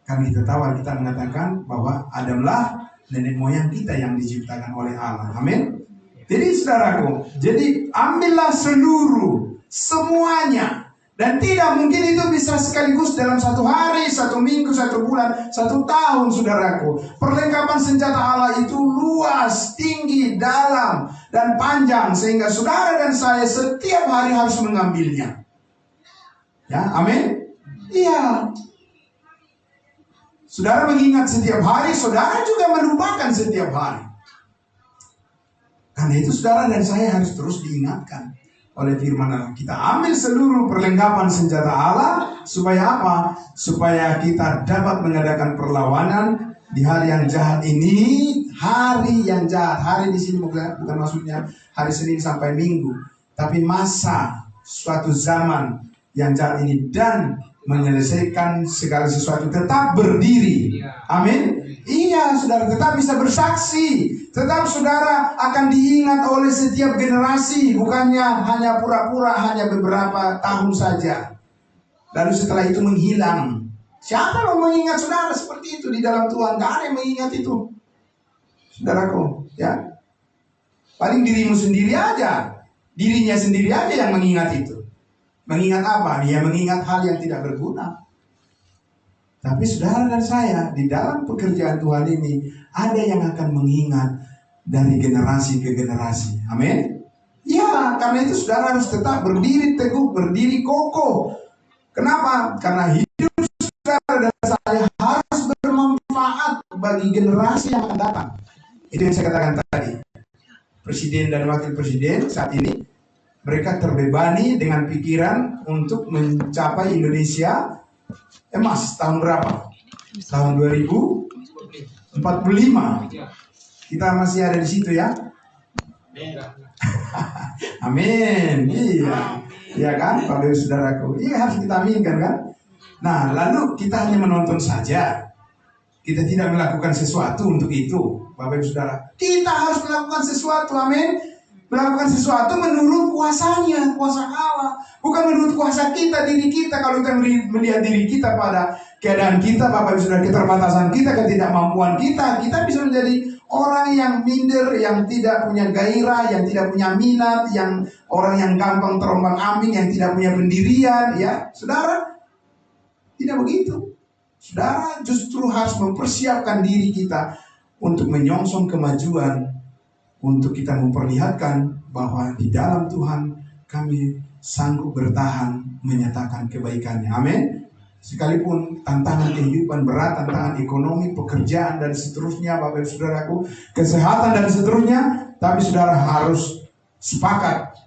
Karena kita tahu, kita mengatakan bahwa Adamlah nenek moyang kita yang diciptakan oleh Allah. Amin. Jadi saudaraku, jadi ambillah seluruh, semuanya. Dan tidak mungkin itu bisa sekaligus dalam satu hari, satu minggu, satu bulan, satu tahun, saudaraku. Perlengkapan senjata Allah itu luas, tinggi, dalam, dan panjang. Sehingga saudara dan saya setiap hari harus mengambilnya. Ya, amin? Iya. Saudara mengingat setiap hari, saudara juga melupakan setiap hari. Karena itu saudara dan saya harus terus diingatkan oleh firman Allah. Kita ambil seluruh perlengkapan senjata Allah. Supaya apa? Supaya kita dapat mengadakan perlawanan di hari yang jahat ini. Hari yang jahat. Hari di sini bukan maksudnya hari Senin sampai Minggu. Tapi masa suatu zaman yang jahat ini. Dan menyelesaikan segala sesuatu. Tetap berdiri. Amin. Iya, saudara tetap bisa bersaksi. Tetap saudara akan diingat oleh setiap generasi. Bukannya hanya pura-pura, hanya beberapa tahun saja. Lalu setelah itu menghilang. Siapa yang mengingat saudara seperti itu di dalam Tuhan? Gak ada yang mengingat itu, saudaraku, ya. Paling dirimu sendiri aja. Dirinya sendiri aja yang mengingat itu. Mengingat apa? Dia mengingat hal yang tidak berguna. Tapi saudara dan saya di dalam pekerjaan Tuhan ini ada yang akan mengingat dari generasi ke generasi. Amin. Ya, karena itu saudara harus tetap berdiri teguh, berdiri kokoh. Kenapa? Karena hidup saudara dan saya harus bermanfaat bagi generasi yang akan datang. Itu yang saya katakan tadi. Presiden dan wakil presiden saat ini mereka terbebani dengan pikiran untuk mencapai Indonesia emas tahun berapa? Tahun 2045. Kita masih ada di situ ya. Amin. Iya. Iya kan, Bapak Ibu Saudaraku. Iya harus kita aminkan kan. Nah, lalu kita hanya menonton saja. Kita tidak melakukan sesuatu untuk itu, Bapak Ibu Saudara. Kita harus melakukan sesuatu. Amin. Melakukan sesuatu menurut kuasanya, kuasa Allah. Bukan menurut kuasa kita, diri kita. Kalau kita melihat diri kita pada keadaan kita, Bapak Ibu Saudara, keterbatasan kita, ketidakmampuan kita, kita bisa menjadi orang yang minder, yang tidak punya gairah, yang tidak punya minat, yang orang yang gampang terombang-ambing, yang tidak punya pendirian, ya. Saudara, tidak begitu. Saudara justru harus mempersiapkan diri kita untuk menyongsong kemajuan. Untuk kita memperlihatkan bahwa di dalam Tuhan kami sanggup bertahan menyatakan kebaikannya. Amin. Sekalipun tantangan kehidupan berat, tantangan ekonomi, pekerjaan dan seterusnya, Bapak Ibu Saudaraku, kesehatan dan seterusnya, tapi saudara harus sepakat.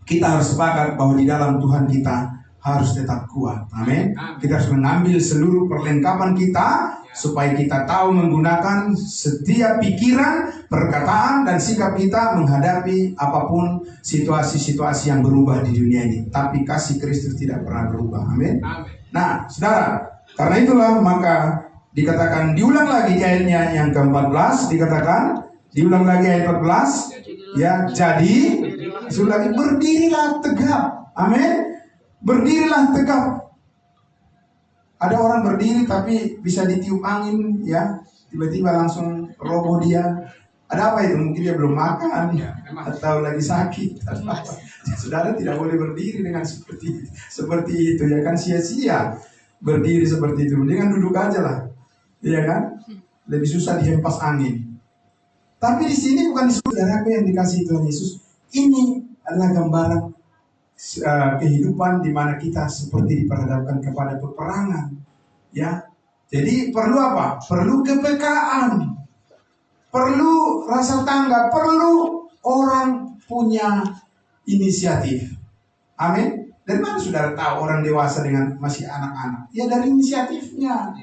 Kita harus sepakat bahwa di dalam Tuhan kita harus tetap kuat. Amin. Kita harus mengambil seluruh perlengkapan kita supaya kita tahu menggunakan setiap pikiran, perkataan, dan sikap kita menghadapi apapun situasi-situasi yang berubah di dunia ini. Tapi kasih Kristus tidak pernah berubah. Amin. Nah, saudara, karena itulah maka dikatakan, diulang lagi ayatnya yang ke-14, dikatakan, diulang lagi ayat 14, ya, jadi, sudah lagi, berdirilah tegap. Amin. Berdirilah tegap. Ada orang berdiri tapi bisa ditiup angin, ya, tiba-tiba langsung roboh dia. Ada apa itu? Mungkin dia belum makan atau lagi sakit. Saudara tidak boleh berdiri dengan seperti itu, ya kan, sia-sia berdiri seperti itu. Dengan duduk aja lah, ya kan? Lebih susah dihempas angin. Tapi di sini bukan di saudaraku yang dikasih Tuhan Yesus. Ini adalah gambaran kehidupan di mana kita seperti diperhadapkan kepada peperangan, ya. Jadi perlu apa? Perlu kepekaan, perlu rasa tanggap, perlu orang punya inisiatif. Amin. Dari mana saudara tahu orang dewasa dengan masih anak-anak? Ya dari inisiatifnya.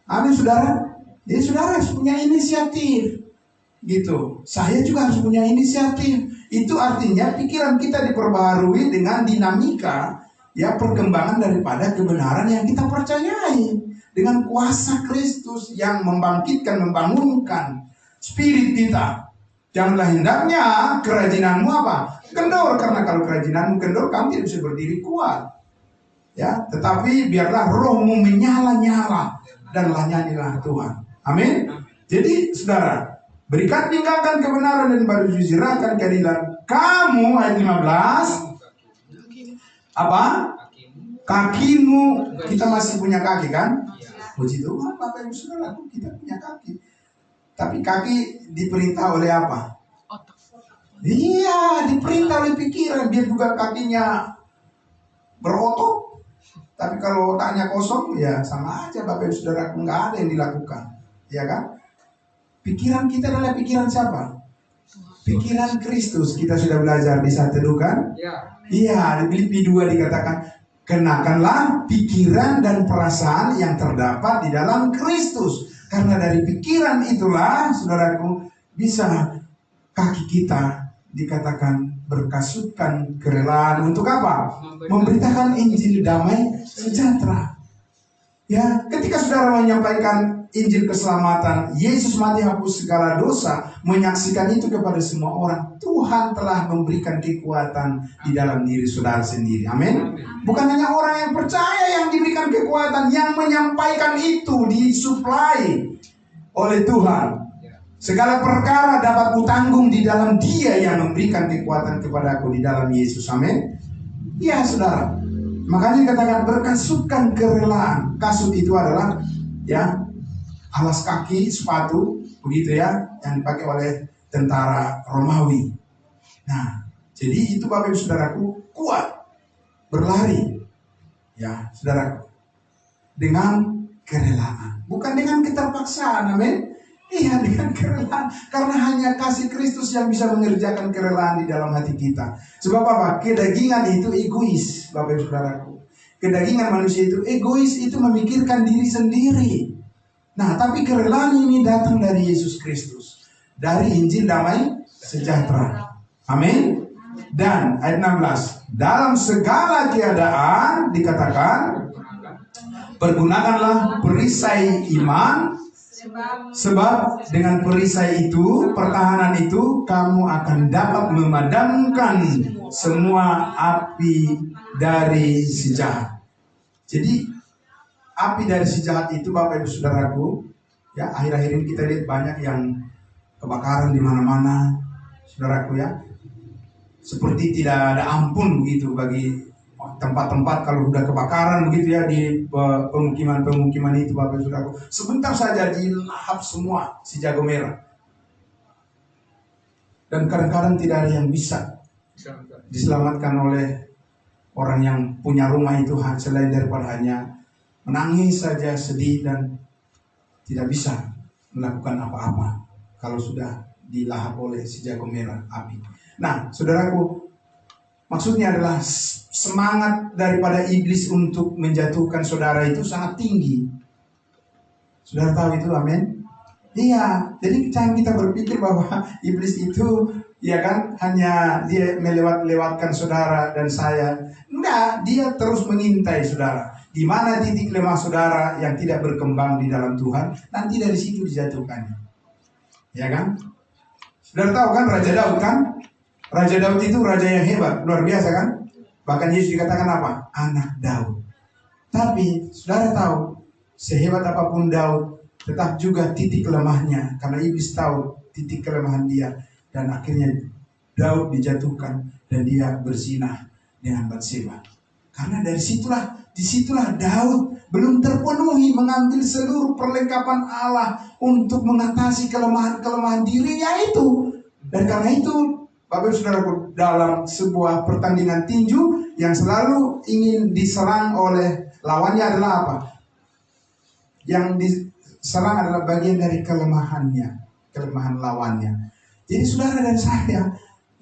Amin, saudara. Jadi saudara harus punya inisiatif. Gitu. Saya juga harus punya inisiatif. Itu artinya pikiran kita diperbaharui dengan dinamika, ya, perkembangan daripada kebenaran yang kita percayai, dengan kuasa Kristus yang membangkitkan, membangunkan spirit kita. Janganlah hendaknya kerajinanmu apa? Kendor, karena kalau kerajinanmu kendor, kamu tidak bisa berdiri kuat. Ya, tetapi biarlah rohmu menyala-nyala dan layanilah Tuhan. Amin. Jadi saudara, Berikan tinggalkan kebenaran dan baru serahkan keadilan. Kamu ayat 15. Apa? Kakimu. Kita masih punya kaki kan? Puji Tuhan Bapak Ibu Saudaraku, kita punya kaki. Tapi kaki diperintah oleh apa? Iya, diperintah oleh pikiran. Biar juga kakinya berotot. Tapi kalau otaknya kosong, ya sama aja Bapak Ibu Saudaraku, nggak ada yang dilakukan. Ya kan? Pikiran kita adalah pikiran siapa? Pikiran Kristus. Kita sudah belajar di saat teduh kan? Iya, di Filipi 2 dikatakan, kenakanlah pikiran dan perasaan yang terdapat di dalam Kristus. Karena dari pikiran itulah, saudaraku, bisa kaki kita dikatakan berkasutkan kerelaan untuk apa? Memberitakan Injil damai sejahtera. Ya, ketika saudara menyampaikan Injil keselamatan, Yesus mati hapus segala dosa, menyaksikan itu kepada semua orang, Tuhan telah memberikan kekuatan di dalam diri saudara sendiri. Amin. Bukan hanya orang yang percaya yang diberikan kekuatan, yang menyampaikan itu disuplai oleh Tuhan. Segala perkara dapat kutanggung di dalam Dia yang memberikan kekuatan kepadaku di dalam Yesus. Amin. Ya, saudara. Makanya katakan berkasutkan kerelaan. Kasut itu adalah ya alas kaki, sepatu, begitu ya, yang dipakai oleh tentara Romawi. Nah, jadi itu Bapak Ibu Saudaraku kuat berlari, ya saudaraku, dengan kerelaan, bukan dengan keterpaksaan. Amin. Iya, dengan kerelaan, karena hanya kasih Kristus yang bisa mengerjakan kerelaan di dalam hati kita. Sebab apa? Kedagingan itu egois, Bapak Ibu Saudaraku. Kedagingan manusia itu egois, itu memikirkan diri sendiri. Nah, tapi kerelaan ini datang dari Yesus Kristus, dari Injil damai sejahtera. Amin. Dan ayat 16, dalam segala keadaan dikatakan, pergunakanlah perisai iman, sebab dengan perisai itu, pertahanan itu, kamu akan dapat memadamkan semua api dari si jahat. Jadi api dari si jahat itu Bapak Ibu Saudaraku, ya akhir-akhir ini kita lihat banyak yang kebakaran di mana-mana, saudaraku ya. Seperti tidak ada ampun begitu bagi tempat-tempat kalau sudah kebakaran begitu ya di pemukiman-pemukiman itu Bapak Ibu Saudaraku. Sebentar saja dilahap semua si jago merah. Dan kadang-kadang tidak ada yang bisa diselamatkan oleh orang yang punya rumah itu selain daripada hanya menangis saja, sedih, dan tidak bisa melakukan apa-apa kalau sudah dilahap oleh si jago merah api. Nah, saudaraku, maksudnya adalah semangat daripada iblis untuk menjatuhkan saudara itu sangat tinggi. Saudara tahu itu, amin? Iya, jadi jangan kita berpikir bahwa iblis itu ya kan hanya dia melewatkan saudara dan saya. Enggak, dia terus mengintai saudara. Di mana titik lemah saudara yang tidak berkembang di dalam Tuhan, nanti dari situ dijatuhkannya. Ya kan? Saudara tahu kan Raja Daud kan? Raja Daud itu raja yang hebat, luar biasa kan? Bahkan Yesus dikatakan apa? Anak Daud. Tapi saudara tahu, sehebat apapun Daud, tetap juga titik lemahnya. Karena iblis tahu titik kelemahan dia. Dan akhirnya Daud dijatuhkan dan dia berzinah dengan Batseba. Karena disitulah Daud belum terpenuhi mengambil seluruh perlengkapan Allah untuk mengatasi kelemahan-kelemahan dirinya itu. Dan karena itu, Bapak Ibu Saudaraku, dalam sebuah pertandingan tinju yang selalu ingin diserang oleh lawannya adalah apa? Yang diserang adalah bagian dari kelemahannya, kelemahan lawannya. Jadi saudara dan saya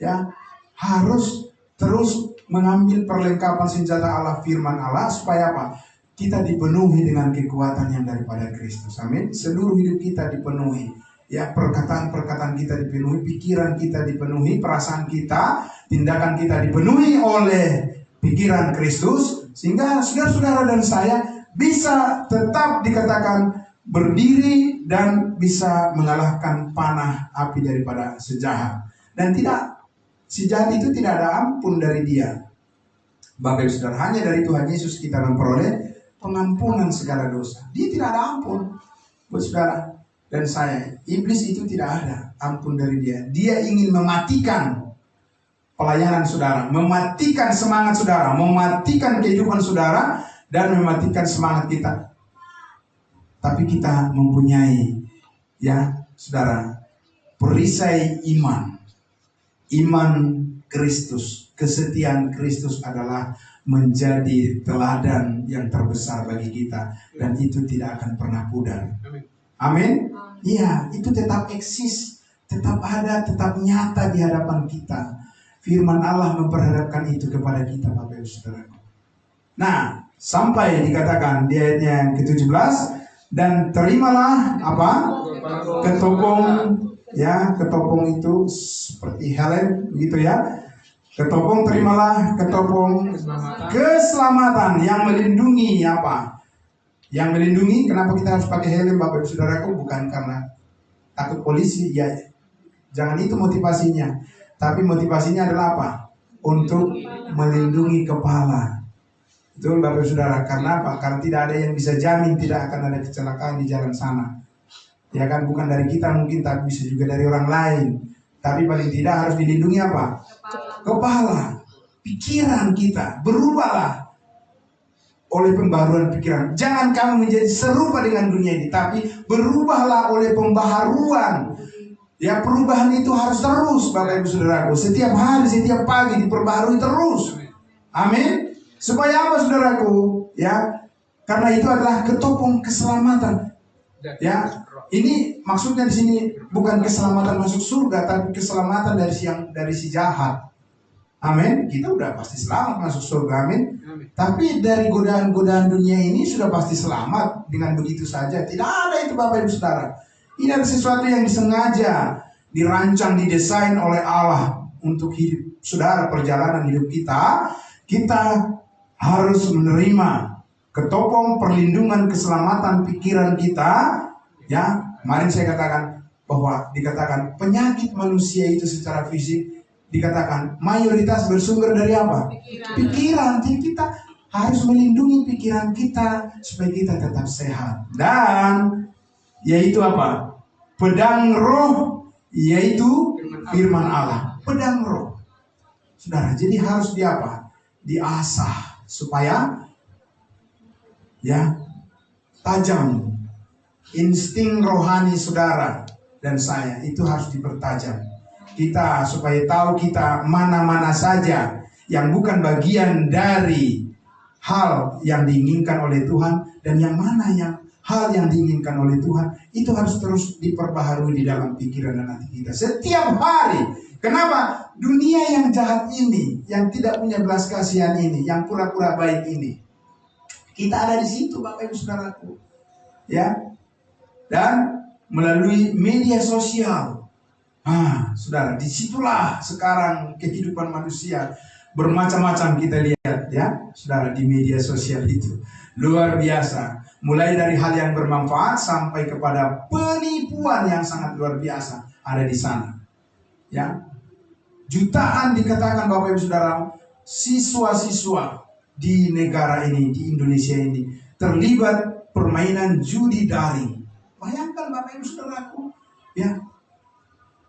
ya harus terus mengambil perlengkapan senjata Allah, firman Allah, supaya apa? Kita dipenuhi dengan kekuatan yang daripada Kristus. Amin. Seluruh hidup kita dipenuhi. Ya, perkataan-perkataan kita dipenuhi, pikiran kita dipenuhi, perasaan kita, tindakan kita dipenuhi oleh pikiran Kristus, sehingga saudara-saudara dan saya bisa tetap dikatakan berdiri dan bisa mengalahkan panah api daripada sejahat. Dan si jahat itu tidak ada ampun dari dia. Bapak Ibu Saudara, hanya dari Tuhan Yesus kita memperoleh pengampunan segala dosa. Dia tidak ada ampun buat saudara dan saya. Iblis itu tidak ada. ampun dari dia. Dia ingin mematikan pelayanan saudara, mematikan semangat saudara, mematikan kehidupan saudara, dan mematikan semangat kita. Tapi kita mempunyai, ya saudara, perisai iman. Iman Kristus, kesetiaan Kristus adalah menjadi teladan yang terbesar bagi kita. Dan itu tidak akan pernah pudar. Amin. Iya, itu tetap eksis, tetap ada, tetap nyata di hadapan kita. Firman Allah memperhadapkan itu kepada kita, Bapak Ibu Saudara. Nah, sampai dikatakan di ayatnya yang ke-17, dan terimalah apa? Ketopong, ya, ketopong itu seperti helm gitu ya. Ketopong, terimalah ketopong keselamatan yang melindungi apa? Yang melindungi. Kenapa kita harus pakai helm, Bapak Ibu Saudaraku? Bukan karena takut polisi, ya. Jangan itu motivasinya. Tapi motivasinya adalah apa? Untuk melindungi kepala. Betul, Bapak Ibu Saudara. Karena apa? Karena tidak ada yang bisa jamin tidak akan ada kecelakaan di jalan sana. Ya kan, bukan dari kita mungkin, tapi bisa juga dari orang lain. Tapi paling tidak harus dilindungi apa? Kepala. Pikiran kita. Berubahlah oleh pembaharuan pikiran. Jangan kamu menjadi serupa dengan dunia ini, tapi berubahlah oleh pembaharuan. Ya, perubahan itu harus terus, Bapak Ibu Saudaraku. Setiap hari, setiap pagi diperbaharui terus. Amin. Supaya apa, Saudaraku? Ya, karena itu adalah ketopong keselamatan. Ya, ini maksudnya di sini bukan keselamatan masuk surga, tapi keselamatan dari si jahat. Amin. Kita udah pasti selamat masuk surga. Amin. Tapi dari godaan-godaan dunia ini sudah pasti selamat dengan begitu saja. Tidak ada itu, Bapak Ibu Saudara. Ini adalah sesuatu yang disengaja, dirancang, didesain oleh Allah untuk hidup saudara, perjalanan hidup kita. Kita harus menerima ketopong perlindungan keselamatan pikiran kita. Ya, kemarin saya katakan bahwa dikatakan penyakit manusia itu secara fisik dikatakan mayoritas bersumber dari apa? Pikiran. Jadi kita harus melindungi pikiran kita supaya kita tetap sehat. Dan yaitu apa? Pedang roh, yaitu firman Allah. Pedang roh. Saudara, jadi harus di apa? Diasah supaya ya tajam. Insting rohani saudara dan saya itu harus dipertajam. Kita supaya tahu kita mana-mana saja yang bukan bagian dari hal yang diinginkan oleh Tuhan, dan yang mana yang hal yang diinginkan oleh Tuhan. Itu harus terus diperbaharui di dalam pikiran dan hati kita setiap hari. Kenapa? Dunia yang jahat ini, yang tidak punya belas kasihan ini, yang pura-pura baik ini, kita ada di situ, Bapak Ibu Saudaraku. Ya. Dan melalui media sosial. Saudara, disitulah sekarang kehidupan manusia bermacam-macam kita lihat, ya, saudara, di media sosial itu. Luar biasa. Mulai dari hal yang bermanfaat sampai kepada penipuan yang sangat luar biasa ada di sana. Ya, jutaan dikatakan, Bapak Ibu Saudara, siswa-siswa di negara ini, di Indonesia ini, terlibat permainan judi daring. Bayangkan, Bapak Ibu Saudaraku, ya,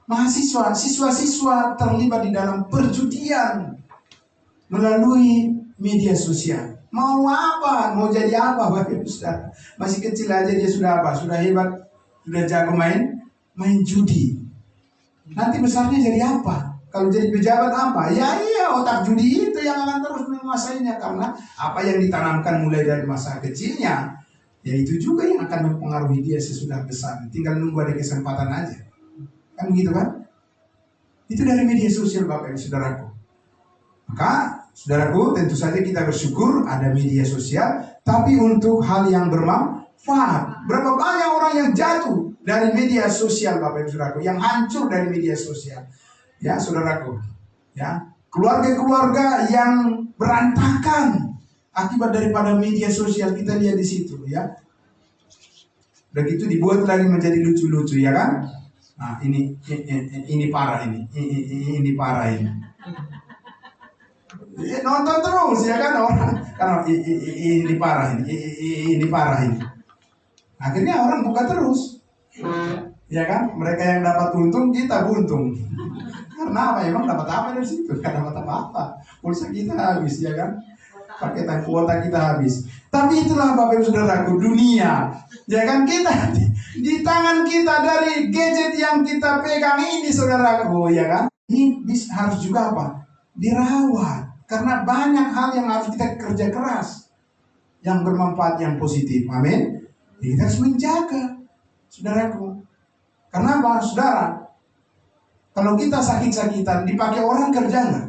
mahasiswa, siswa-siswa terlibat di dalam perjudian melalui media sosial. Mau apa? Mau jadi apa, Bapak Ibu Saudara? Masih kecil aja dia sudah apa? Sudah hebat, sudah jago main judi. Nanti besarnya jadi apa? Kalau jadi pejabat apa? Ya iya, otak judi itu yang akan terus menguasainya. Karena apa yang ditanamkan mulai dari masa kecilnya, ya itu juga yang akan mempengaruhi dia sesudah besar. Tinggal nunggu ada kesempatan aja. Kan begitu kan? Itu dari media sosial, Bapak Ibu Saudaraku. Maka saudaraku, tentu saja kita bersyukur ada media sosial, tapi untuk hal yang bermanfaat. Berapa banyak orang yang jatuh dari media sosial, Bapak Ibu Saudaraku, yang hancur dari media sosial. Ya, saudaraku, ya, keluarga-keluarga yang berantakan akibat daripada media sosial, kita lihat di situ, ya. Begitu dibuat lagi menjadi lucu-lucu, ya kan? Nah, ini parah ini parah ini. Nonton terus, ya kan, orang. Karena ini parah ini parah ini. Akhirnya orang buka terus. Ya kan? Mereka yang dapat untung, kita buntung. Karena apa? Emang dapat apa dari situ? Gak dapat apa-apa. Pulsa kita habis, ya kan? Paketan kuota kita habis. Tapi itulah Bapak Ibu Saudaraku, dunia. Ya kan, kita di tangan kita dari gadget yang kita pegang ini, saudaraku, ya kan? Ini harus juga apa? Dirawat. Karena banyak hal yang harus kita kerja keras yang bermanfaat, yang positif. Amin. Jadi kita harus menjaga, saudaraku. Karena apa, saudara? Kalau kita sakit-sakitan, dipakai orang kerja nggak?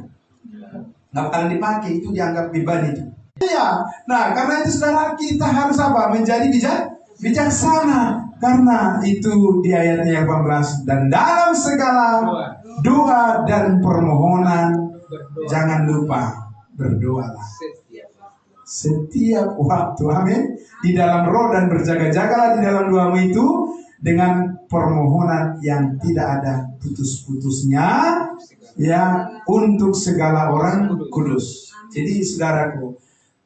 Nggak bakalan dipakai, itu dianggap beban itu. Iya. Nah, karena itu saudara, kita harus apa? Menjadi bijaksana. Karena itu di ayatnya 18. Dan dalam segala doa dan permohonan, jangan lupa berdoalah setiap waktu. Amin. Di dalam roh dan berjaga-jagalah di dalam doamu itu dengan permohonan yang tidak ada putus-putusnya, ya, untuk segala orang kudus. Jadi saudaraku,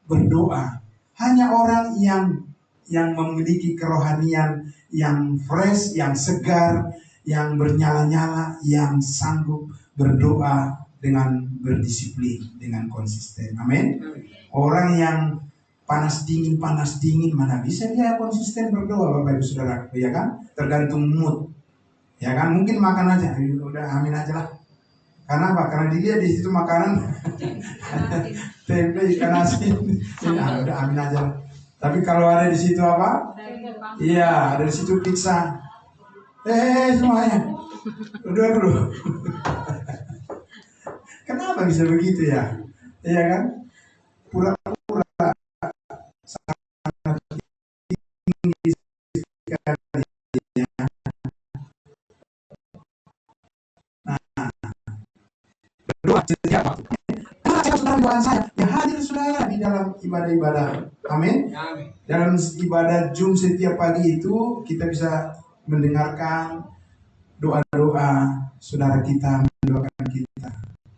berdoa. Hanya orang yang memiliki kerohanian yang fresh, yang segar, yang bernyala-nyala, yang sanggup berdoa dengan berdisiplin, dengan konsisten. Amin. Orang yang panas dingin, mana bisa dia konsisten berdoa, Bapak Ibu Saudara, ya kan? Tergantung mood, ya kan? Mungkin makan aja, udah amin aja lah. Karena apa? Karena dia di situ makanan tempe, ikan asin, ya, udah amin aja lah. Tapi kalau ada di situ apa? Iya, ada di situ pizza. Semuanya, udah dulu. Kenapa bisa begitu ya? Iya kan? Pura-pura sangat tinggi sekali. Nah, berdoa setiap waktu. Saudara doa saya yang hadir saudara di dalam ibadah-ibadah. Amin. Dalam ibadah Zoom setiap pagi itu kita bisa mendengarkan doa-doa saudara kita mendoakan kita.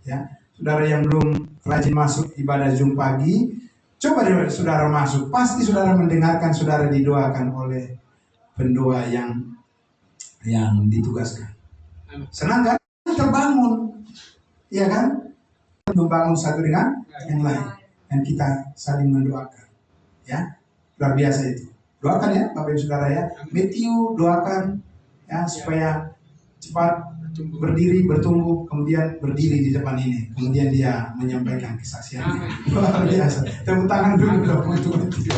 Ya, saudara yang belum rajin masuk ibadah Zoom pagi, coba deh saudara masuk. Pasti saudara mendengarkan saudara didoakan oleh pendoa yang ditugaskan. Senang kan? Terbangun, ya kan? Membangun satu dengan yang lain, dan kita saling mendoakan. Ya, luar biasa itu. Doakan ya, Bapak Ibu Saudara ya. Matthew doakan ya supaya cepat berdiri, bertumbuh, kemudian berdiri di depan ini, kemudian dia menyampaikan kesaksiannya. Luar biasa. Tepuk tangan dulu dong untuk Matthew.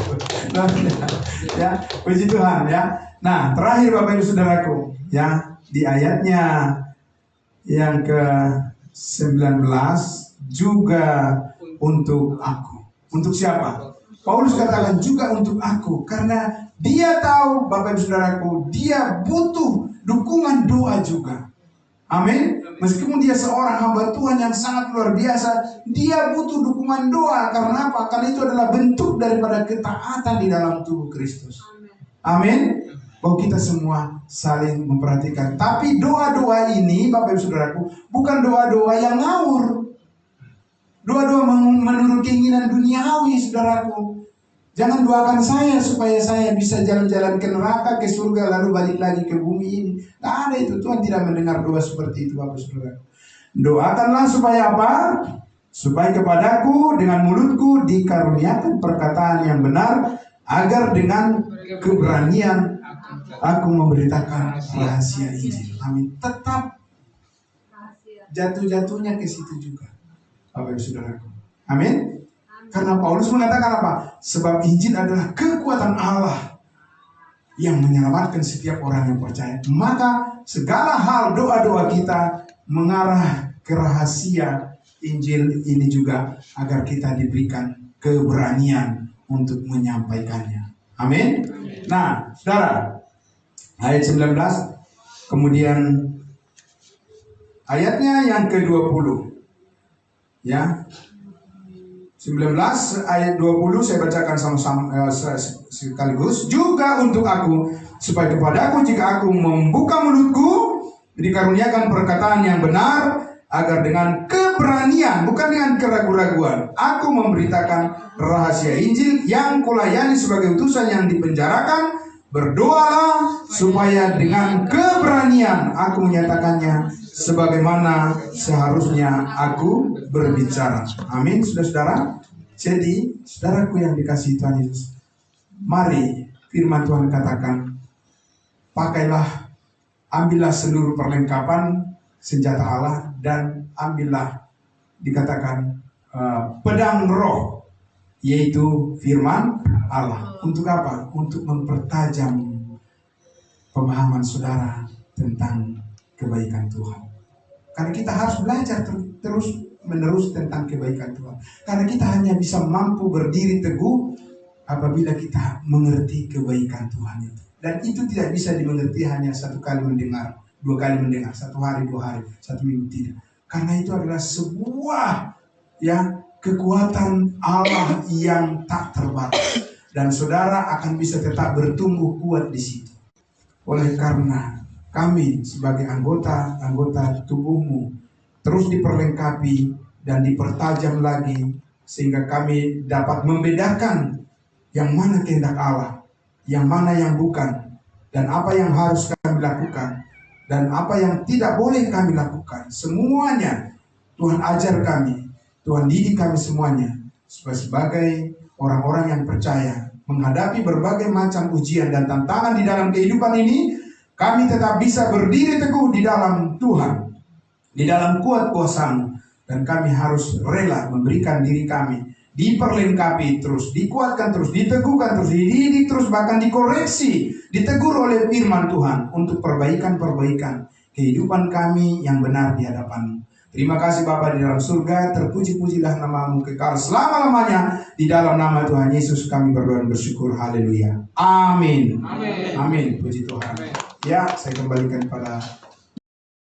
Ya, puji Tuhan ya. Nah, terakhir Bapak Ibu Saudaraku, ya, di ayatnya yang ke-19, juga untuk aku. Untuk siapa? Paulus katakan juga untuk aku, karena dia tahu, Bapak Ibu Saudaraku, dia butuh dukungan doa juga. Amin. Meskipun dia seorang hamba Tuhan yang sangat luar biasa, dia butuh dukungan doa. Karena apa? Karena itu adalah bentuk daripada ketaatan di dalam tubuh Kristus. Amin. Bahwa kita semua saling memperhatikan. Tapi doa-doa ini, Bapak Ibu Saudaraku, bukan doa-doa yang ngawur. Doa-doa menurut keinginan duniawi, saudaraku. Jangan doakan saya supaya saya bisa jalan-jalan ke neraka, ke surga, lalu balik lagi ke bumi ini. Tidak ada itu. Tuhan tidak mendengar doa seperti itu, Bapak Saudara. Doakanlah supaya apa? Supaya kepadaku dengan mulutku dikaruniakan perkataan yang benar, agar dengan keberanian aku memberitakan rahasia Injil. Amin. Tetap jatuh-jatuhnya ke situ juga, Bapak Ibu Saudaraku. Amin. Karena Paulus mengatakan apa? Sebab Injil adalah kekuatan Allah yang menyelamatkan setiap orang yang percaya. Maka segala hal doa-doa kita mengarah ke rahasia Injil ini juga, agar kita diberikan keberanian untuk menyampaikannya. Amin. Nah, saudara, ayat 19, kemudian ayatnya yang ke-20. Ya. 19 ayat 20 saya bacakan sama-sama sekaligus. Juga untuk aku, supaya kepadaku jika aku membuka mulutku dikaruniakan perkataan yang benar, agar dengan keberanian, bukan dengan keraguan-raguan, aku memberitakan rahasia Injil yang kulayani sebagai utusan yang dipenjarakan, Berdoalah supaya dengan keberanian aku menyatakannya sebagaimana seharusnya aku berbicara. Amin, saudara-saudara. Jadi, saudaraku yang dikasihi Tuhan Yesus, mari firman Tuhan katakan, pakailah, ambillah seluruh perlengkapan senjata Allah dan ambillah, dikatakan pedang roh, yaitu firman Allah. Untuk apa? Untuk mempertajam pemahaman saudara tentang kebaikan Tuhan. Karena kita harus belajar terus menerus tentang kebaikan Tuhan. Karena kita hanya bisa mampu berdiri teguh apabila kita mengerti kebaikan Tuhan itu. Dan itu tidak bisa dimengerti hanya satu kali mendengar, dua kali mendengar, satu hari, dua hari, satu minggu, tidak. Karena itu adalah sebuah kekuatan Allah yang tak terbatas. Dan saudara akan bisa tetap bertumbuh kuat di situ. Oleh karena kami sebagai anggota tubuhmu terus diperlengkapi dan dipertajam lagi, sehingga kami dapat membedakan yang mana kehendak Allah, yang mana yang bukan, dan apa yang harus kami lakukan, dan apa yang tidak boleh kami lakukan. Semuanya Tuhan ajar kami, Tuhan didik kami semuanya, sebagai orang-orang yang percaya menghadapi berbagai macam ujian dan tantangan di dalam kehidupan ini. Kami tetap bisa berdiri teguh di dalam Tuhan, di dalam kuat kuasa-Mu, dan kami harus rela memberikan diri kami diperlengkapi terus, dikuatkan terus, diteguhkan terus, dididik terus, bahkan dikoreksi, ditegur oleh firman Tuhan untuk perbaikan kehidupan kami yang benar di hadapan-Mu. Terima kasih Bapa di dalam surga, terpuji-pujilah nama-Mu kekal selama-lamanya. Di dalam nama Tuhan Yesus kami berdoa dan bersyukur. Haleluya. Amin. Amin. Puji Tuhan. Ya, saya kembalikan pada